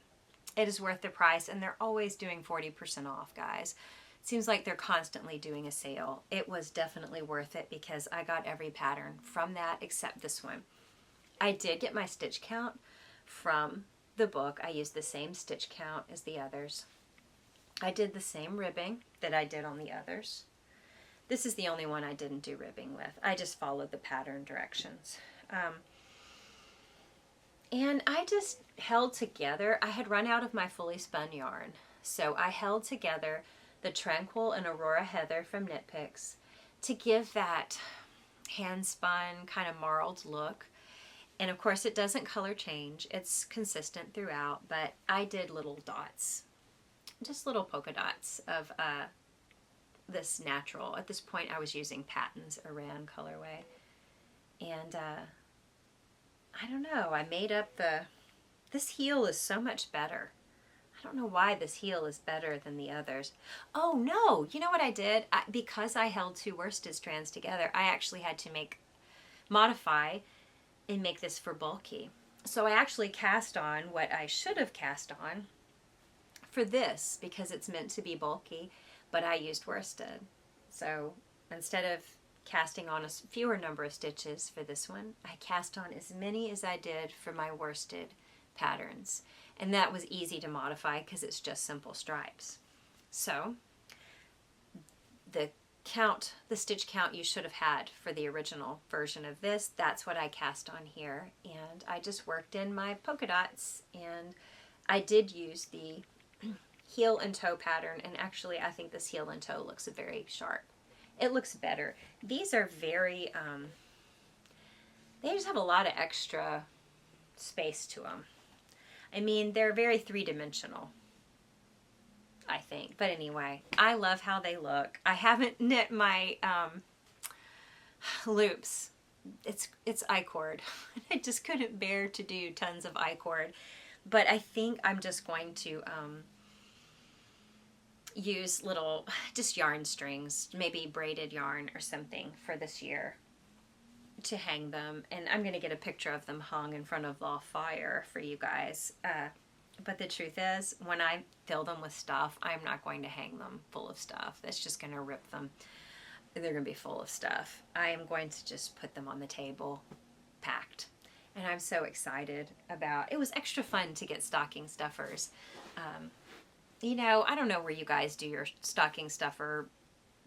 It is worth the price, and they're always doing 40% off, guys. It seems like they're constantly doing a sale. It was definitely worth it because I got every pattern from that except this one. I did get my stitch count from the book. I used the same stitch count as the others. I did the same ribbing that I did on the others. This is the only one I didn't do ribbing with. I just followed the pattern directions. And I just held together. I had run out of my fully spun yarn. So I held together the Tranquil and Aurora Heather from Knit Picks to give that hand spun kind of marled look. And of course it doesn't color change. It's consistent throughout, but I did little dots, just little polka dots of this natural. At this point I was using Patton's Aran colorway. And I don't know, I made up this heel is so much better. I don't know why this heel is better than the others. Oh no, you know what I did? Because I held two worsted strands together, I actually had to modify and make this for bulky. So I actually cast on what I should have cast on for this because it's meant to be bulky, but I used worsted. So instead of casting on a fewer number of stitches for this one, I cast on as many as I did for my worsted patterns. And that was easy to modify because it's just simple stripes. So the stitch count you should have had for the original version of this, that's what I cast on here. And I just worked in my polka dots, and I did use the heel and toe pattern, and actually I think this heel and toe looks very sharp. It looks better. These are very, they just have a lot of extra space to them. I mean, they're very three-dimensional, I think. But anyway, I love how they look. I haven't knit my loops. It's I-cord. I just couldn't bear to do tons of I-cord. But I think I'm just going to use little, just yarn strings, maybe braided yarn or something for this year to hang them. And I'm going to get a picture of them hung in front of the fire for you guys. But the truth is, when I fill them with stuff, I'm not going to hang them full of stuff. That's just going to rip them. They're going to be full of stuff. I am going to just put them on the table, packed. And I'm so excited about, it was extra fun to get stocking stuffers. You know, I don't know where you guys do your stocking stuffer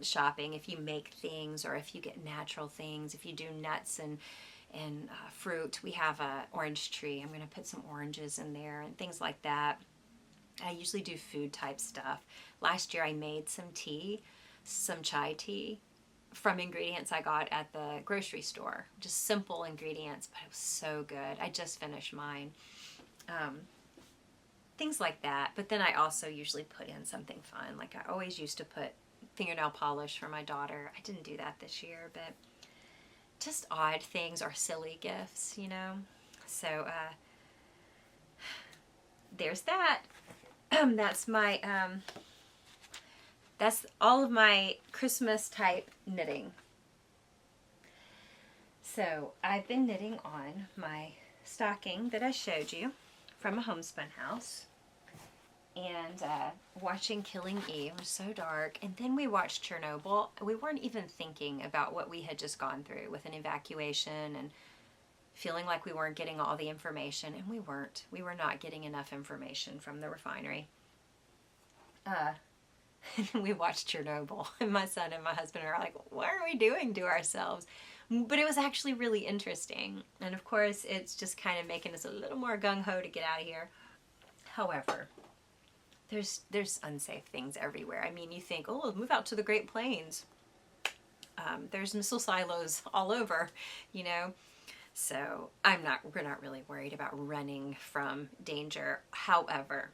shopping, if you make things or if you get natural things, if you do nuts and fruit. We have a orange tree. I'm going to put some oranges in there and things like that. I usually do food type stuff. Last year I made some tea, some chai tea from ingredients I got at the grocery store. Just simple ingredients, but it was so good. I just finished mine. Things like that. But then I also usually put in something fun. Like I always used to put fingernail polish for my daughter. I didn't do that this year, but just odd things or silly gifts, you know. So there's that. That's my that's all of my Christmas type knitting. So I've been knitting on my stocking that I showed you from a homespun house, and watching Killing Eve. It was so dark. And then we watched Chernobyl. We weren't even thinking about what we had just gone through with an evacuation and feeling like we weren't getting all the information, and we weren't. We were not getting enough information from the refinery. And we watched Chernobyl, and my son and my husband are like, what are we doing to ourselves? But it was actually really interesting. And of course, it's just kind of making us a little more gung-ho to get out of here. However, there's unsafe things everywhere. I mean, you think, oh, move out to the Great Plains. There's missile silos all over, you know. So we're not really worried about running from danger. However,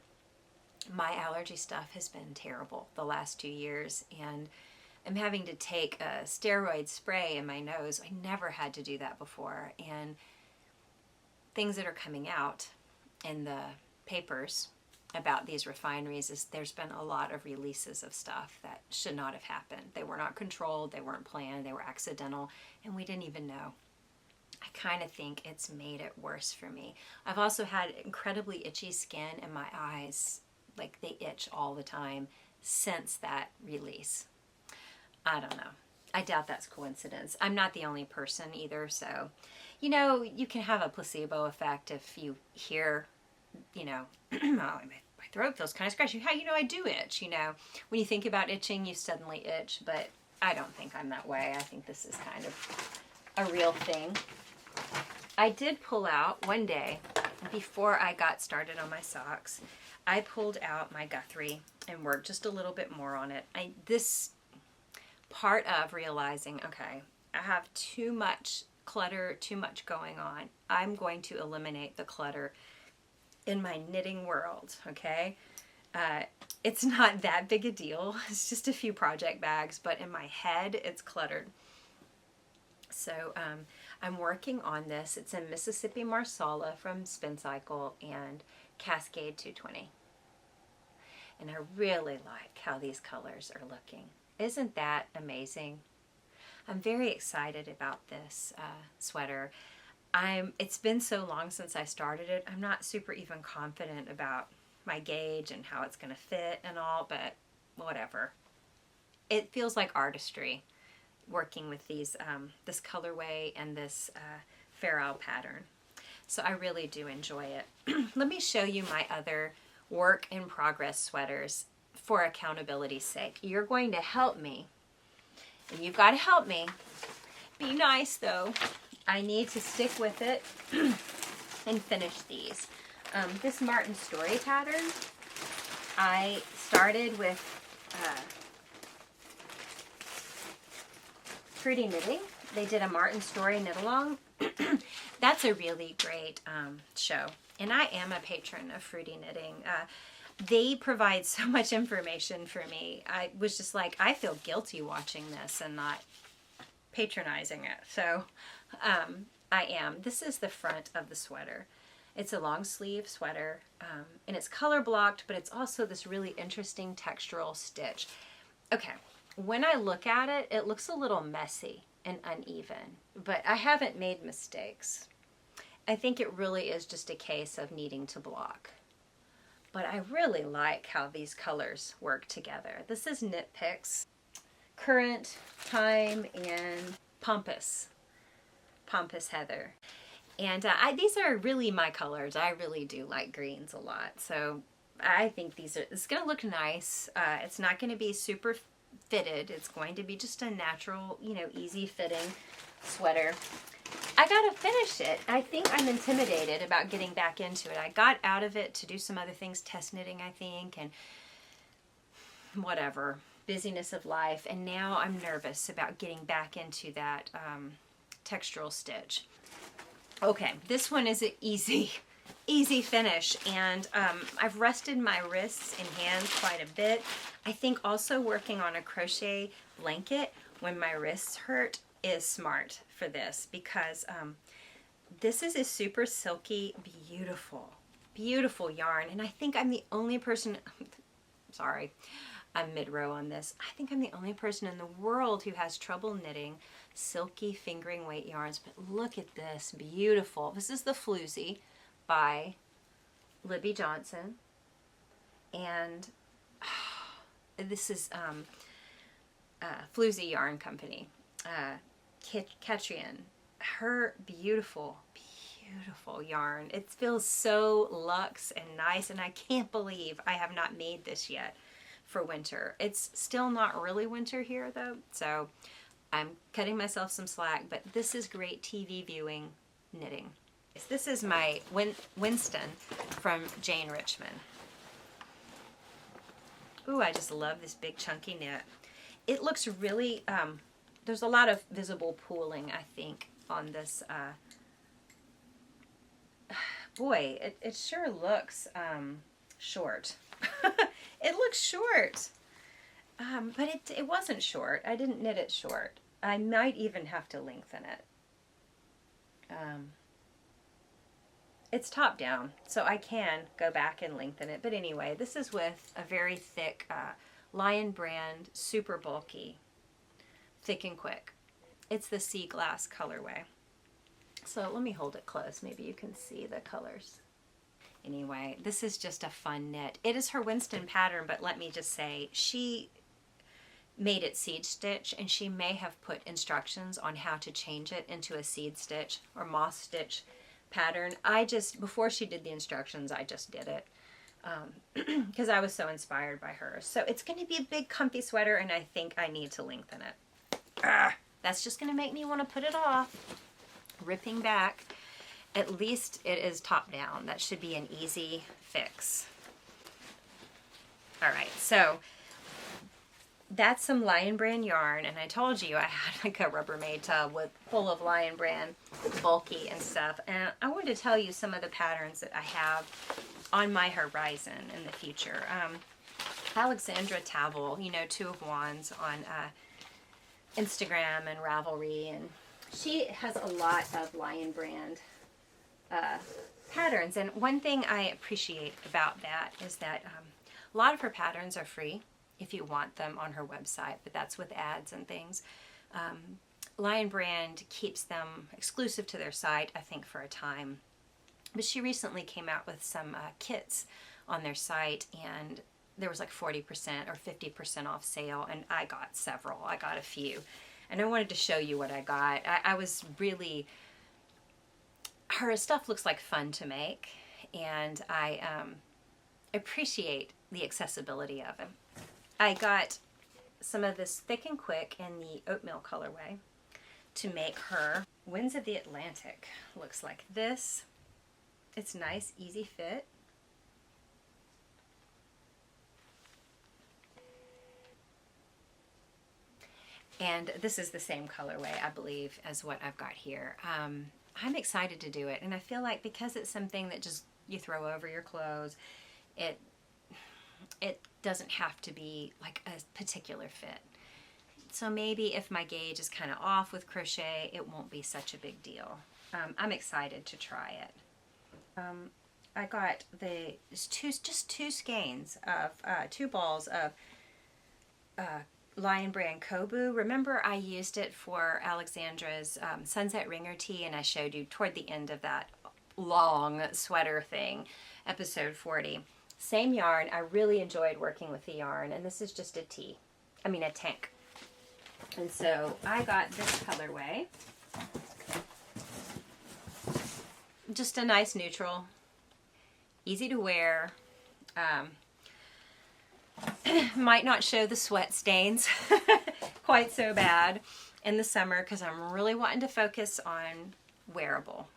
my allergy stuff has been terrible the last 2 years, and I'm having to take a steroid spray in my nose. I never had to do that before. And things that are coming out in the papers about these refineries is there's been a lot of releases of stuff that should not have happened. They were not controlled, they weren't planned, they were accidental, and we didn't even know. I kind of think it's made it worse for me. I've also had incredibly itchy skin and my eyes, like they itch all the time since that release. I don't know. I doubt that's coincidence. I'm not the only person either, so, you know, you can have a placebo effect if you hear, you know, oh, my throat feels kind of scratchy. How, you know, I do itch, you know. When you think about itching, you suddenly itch, but I don't think I'm that way. I think this is kind of a real thing. I did pull out one day, before I got started on my socks, I pulled out my Guthrie and worked just a little bit more on it. This part of realizing, okay, I have too much clutter, too much going on. I'm going to eliminate the clutter in my knitting world, okay? It's not that big a deal. It's just a few project bags, but in my head, it's cluttered. So I'm working on this. It's in Mississippi Marsala from Spin Cycle and Cascade 220. And I really like how these colors are looking. Isn't that amazing? I'm very excited about this sweater. It's been so long since I started it. I'm not super even confident about my gauge and how it's going to fit and all, but whatever. It feels like artistry working with these this colorway and this Farrell pattern. So I really do enjoy it. Let me show you my other work in progress sweaters for accountability's sake. You're going to help me, and you've got to help me. Be nice though. I need to stick with it and finish these. This Martin Story pattern, I started with Fruity Knitting. They did a Martin Story knit along. That's a really great show, and I am a patron of Fruity Knitting. They provide so much information for me. I was just like, I feel guilty watching this and not patronizing it. So I am. This is the front of the sweater. It's a long sleeve sweater, and it's color blocked, but it's also this really interesting textural stitch. Okay, when I look at it, it looks a little messy and uneven, but I haven't made mistakes. I think it really is just a case of needing to block. But I really like how these colors work together. This is Knit Picks, Current, Time, and Pompous Heather. And these are really my colors. I really do like greens a lot. So I think it's going to look nice. It's not going to be super fitted. It's going to be just a natural, you know, easy fitting sweater. I gotta finish it. I think I'm intimidated about getting back into it. I got out of it to do some other things, test knitting, I think, and whatever, busyness of life. And now I'm nervous about getting back into that textural stitch. Okay, this one is an easy finish, and I've rested my wrists and hands quite a bit. I think also working on a crochet blanket when my wrists hurt is smart for this, because this is a super silky, beautiful yarn, and I think I'm the only person, sorry, I'm mid-row on this, I think I'm the only person in the world who has trouble knitting silky fingering weight yarns. But look at this, beautiful. This is the Floozy by Libby Johnson, and this is Floozy Yarn Company. Catrian, her beautiful yarn. It feels so luxe and nice, and I can't believe I have not made this yet for winter. It's still not really winter here though, so I'm cutting myself some slack, but this is great TV viewing knitting. This is my Winston from Jane Richmond. Ooh, I just love this big chunky knit. It looks really, there's a lot of visible pooling, I think, on this. Boy, it sure looks short. It looks short. But it wasn't short. I didn't knit it short. I might even have to lengthen it. It's top down, so I can go back and lengthen it. But anyway, this is with a very thick Lion brand, super bulky, thick and quick. It's the sea glass colorway. So let me hold it close. Maybe you can see the colors. Anyway, this is just a fun knit. It is her Winston pattern, but let me just say, she made it seed stitch, and she may have put instructions on how to change it into a seed stitch or moss stitch pattern. Before she did the instructions, I just did it because I was so inspired by her. So it's going to be a big comfy sweater, and I think I need to lengthen it. That's just going to make me want to put it off. Ripping back. At least it is top down. That should be an easy fix. All right, so that's some Lion brand yarn, and I told you I had like a Rubbermaid tub full of Lion brand bulky and stuff, and I wanted to tell you some of the patterns that I have on my horizon in the future. Alexandra Tavel, you know, Two of Wands on Instagram and Ravelry, and she has a lot of Lion brand patterns, and one thing I appreciate about that is that a lot of her patterns are free if you want them on her website, but that's with ads and things. Lion brand keeps them exclusive to their site, I think, for a time. But she recently came out with some kits on their site, and there was like 40% or 50% off sale, and I got several. I got a few. And I wanted to show you what I got. I was really... Her stuff looks like fun to make, and I appreciate the accessibility of it. I got some of this thick and quick in the oatmeal colorway to make her Winds of the Atlantic. Looks like this. It's nice, easy fit. And this is the same colorway, I believe, as what I've got here. I'm excited to do it, and I feel like because it's something that just you throw over your clothes, it doesn't have to be like a particular fit. So maybe if my gauge is kind of off with crochet, it won't be such a big deal. I'm excited to try it. I got just two skeins of 2 balls of Lion brand Kobu. Remember, I used it for Alexandra's Sunset Ringer Tee, and I showed you toward the end of that long sweater thing, episode 40. Same yarn. I really enjoyed working with the yarn, and this is just a tank. And so I got this colorway. Just a nice neutral, easy to wear. Might not show the sweat stains quite so bad in the summer because I'm really wanting to focus on wearable,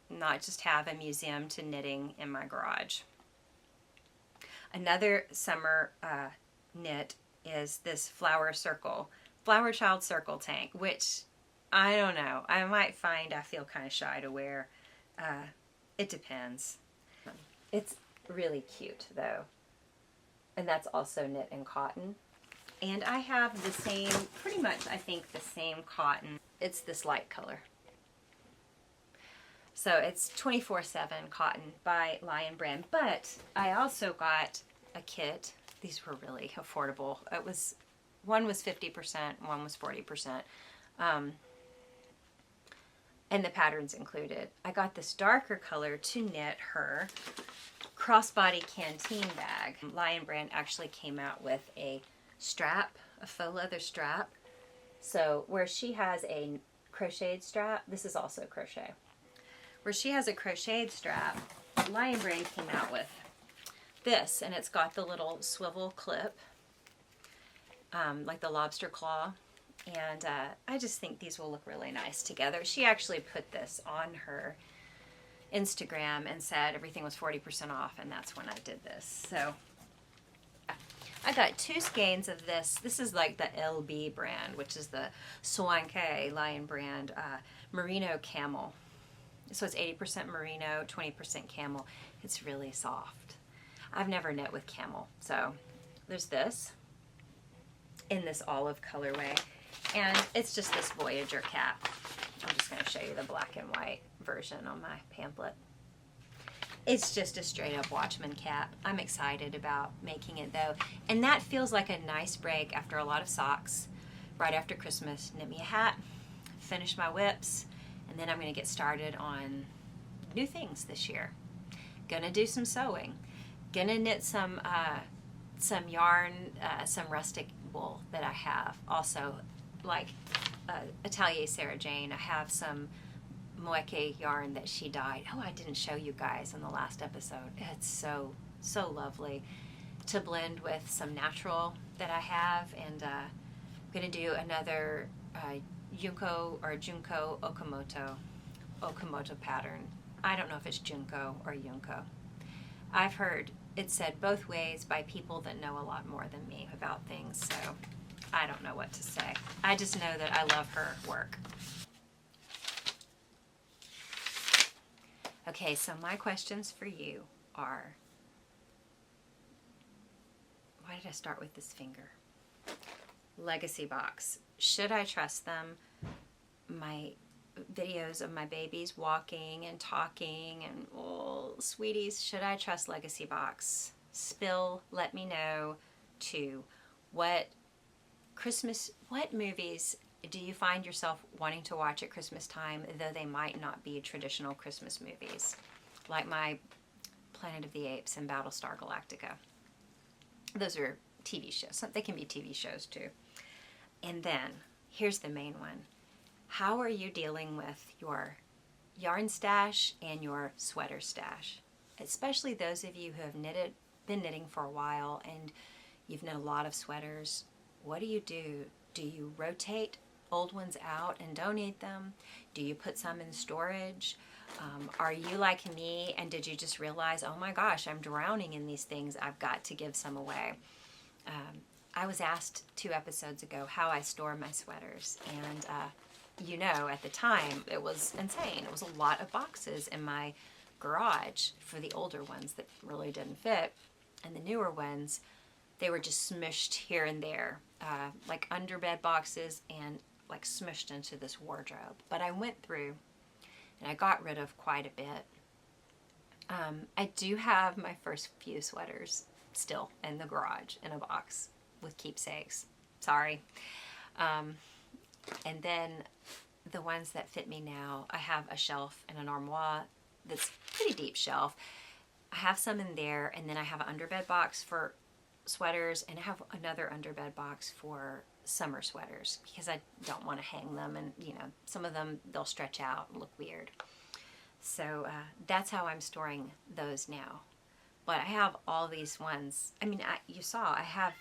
not just have a museum to knitting in my garage. Another summer knit is this Flower Child Circle tank, which I don't know. I might find I feel kind of shy to wear. It depends. It's really cute though. And that's also knit in cotton. And I have the same, pretty much I think the same cotton. It's this light color. So it's 24/7 cotton by Lion brand. But I also got a kit. These were really affordable. One was 50%, one was 40%. And the patterns included. I got this darker color to knit her crossbody canteen bag. Lion brand actually came out with a strap, a faux leather strap. So where she has a crocheted strap, this is also crochet. Where she has a crocheted strap, Lion brand came out with this, and it's got the little swivel clip, like the lobster claw. And I just think these will look really nice together. She actually put this on her Instagram and said everything was 40% off, and that's when I did this. So I got 2 skeins of this. This is like the LB brand, which is the Swanke Lion brand, merino camel. So it's 80% merino, 20% camel. It's really soft. I've never knit with camel. So there's this in this olive colorway. And it's just this Voyager cap. I'm just going to show you the black and white version on my pamphlet. It's just a straight up Watchman cap. I'm excited about making it though. And that feels like a nice break after a lot of socks. Right after Christmas, knit me a hat, finish my whips, and then I'm going to get started on new things this year. Gonna do some sewing. Gonna knit some yarn, some rustic wool that I have. Also, like Atelier Sarah Jane, I have some Moeke yarn that she dyed. Oh, I didn't show you guys in the last episode. It's so lovely to blend with some natural that I have. And I'm going to do another Junko Okamoto pattern. I don't know if it's Junko or Yunko. I've heard it said both ways by people that know a lot more than me about things, so I don't know what to say. I just know that I love her work. Okay, so my questions for you are, why did I start with this finger? Legacy box. Should I trust them? My videos of my babies walking and talking and, oh, sweeties, should I trust Legacy box? Spill, let me know. 2, what movies do you find yourself wanting to watch at Christmas time, though they might not be traditional Christmas movies, like my Planet of the Apes and Battlestar Galactica? Those are TV shows. They can be TV shows too. And then, here's the main one. How are you dealing with your yarn stash and your sweater stash? Especially those of you who have been knitting for a while and you've knit a lot of sweaters. What do you do? Do you rotate old ones out and donate them? Do you put some in storage? Are you like me and did you just realize, oh my gosh, I'm drowning in these things, I've got to give some away? I was asked 2 episodes ago how I store my sweaters, and you know, at the time it was insane. It was a lot of boxes in my garage for the older ones that really didn't fit, and the newer ones, they were just smushed here and there, like underbed boxes and like smushed into this wardrobe. But I went through and I got rid of quite a bit. I do have my first few sweaters still in the garage in a box with keepsakes. Sorry. And then the ones that fit me now, I have a shelf and an armoire that's pretty deep shelf. I have some in there, and then I have an underbed box for sweaters, and I have another underbed box for summer sweaters because I don't want to hang them, and you know, some of them they'll stretch out and look weird. So that's how I'm storing those now. But I have all these ones. I mean, you saw I have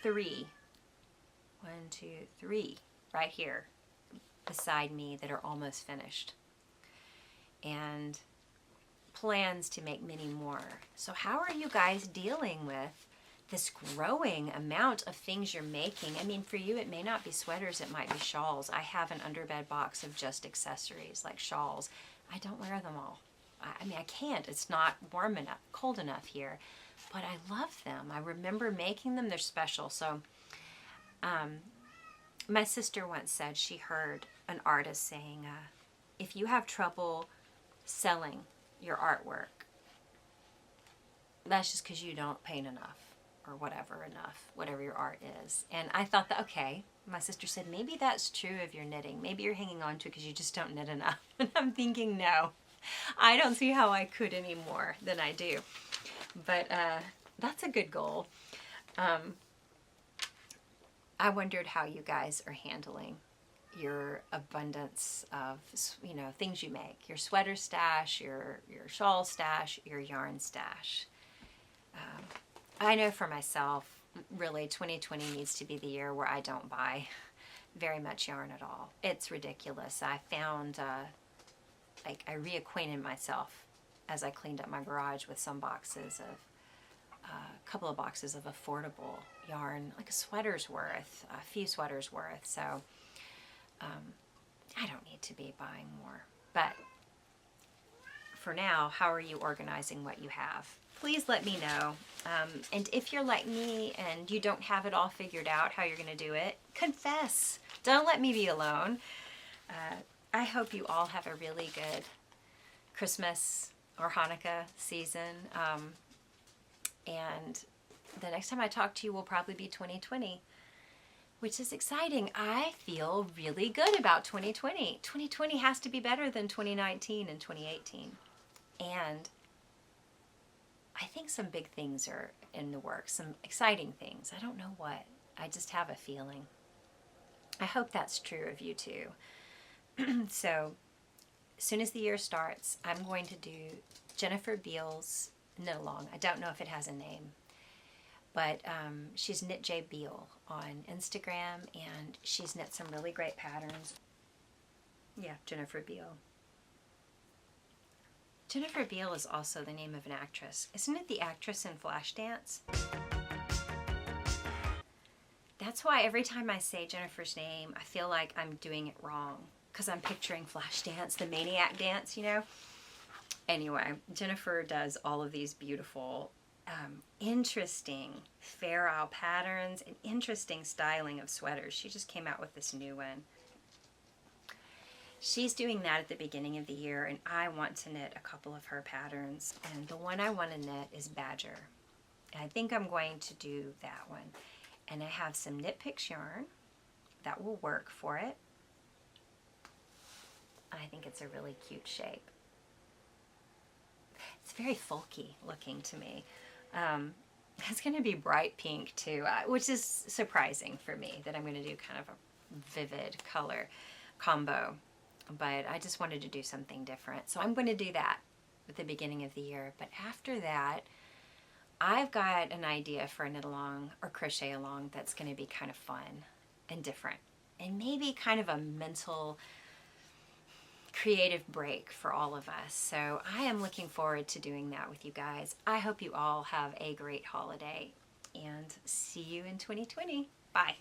3, 1, 2, 3 right here beside me that are almost finished, and plans to make many more. So how are you guys dealing with this growing amount of things you're making? I mean, for you it may not be sweaters, it might be shawls. I have an underbed box of just accessories like shawls. I don't wear them all. I mean, I can't. It's not warm enough, cold enough here, but I love them. I remember making them. They're special. So my sister once said she heard an artist saying, if you have trouble selling your artwork, that's just because you don't paint enough or whatever your art is. And I thought that, okay, my sister said, maybe that's true of your knitting. Maybe you're hanging on to it because you just don't knit enough. And I'm thinking, no, I don't see how I could any more than I do. But that's a good goal. I wondered how you guys are handling your abundance of, you know, things you make. Your sweater stash, your shawl stash, your yarn stash. I know for myself, really 2020 needs to be the year where I don't buy very much yarn at all. It's ridiculous. I found, like, I reacquainted myself as I cleaned up my garage with some boxes of a couple of boxes of affordable yarn, like a sweater's worth, a few sweaters worth. So I don't need to be buying more. But for now, how are you organizing what you have? Please let me know. And if you're like me and you don't have it all figured out how you're going to do it, confess. Don't let me be alone. I hope you all have a really good Christmas or Hanukkah season. And the next time I talk to you will probably be 2020, which is exciting. I feel really good about 2020. 2020 has to be better than 2019 and 2018. And I think some big things are in the works, some exciting things. I don't know what. I just have a feeling. I hope that's true of you too. So as soon as the year starts, I'm going to do Jennifer Beal's knit along. I don't know if it has a name, but she's Knit J Beal on Instagram, and she's knit some really great patterns. Yeah, Jennifer Beal. Jennifer Beal is also the name of an actress. Isn't it the actress in Flashdance? That's why every time I say Jennifer's name, I feel like I'm doing it wrong, because I'm picturing Flashdance, the maniac dance, you know? Anyway, Jennifer does all of these beautiful, interesting Fair Isle patterns and interesting styling of sweaters. She just came out with this new one. She's doing that at the beginning of the year, and I want to knit a couple of her patterns. And the one I want to knit is Badger. And I think I'm going to do that one. And I have some Knit Picks yarn that will work for it. I think it's a really cute shape. It's very folky looking to me. It's going to be bright pink too, which is surprising for me that I'm going to do kind of a vivid color combo. But I just wanted to do something different. So I'm going to do that at the beginning of the year. But after that, I've got an idea for a knit along or crochet along that's going to be kind of fun and different. And maybe kind of a mental creative break for all of us. So I am looking forward to doing that with you guys. I hope you all have a great holiday, and see you in 2020. Bye.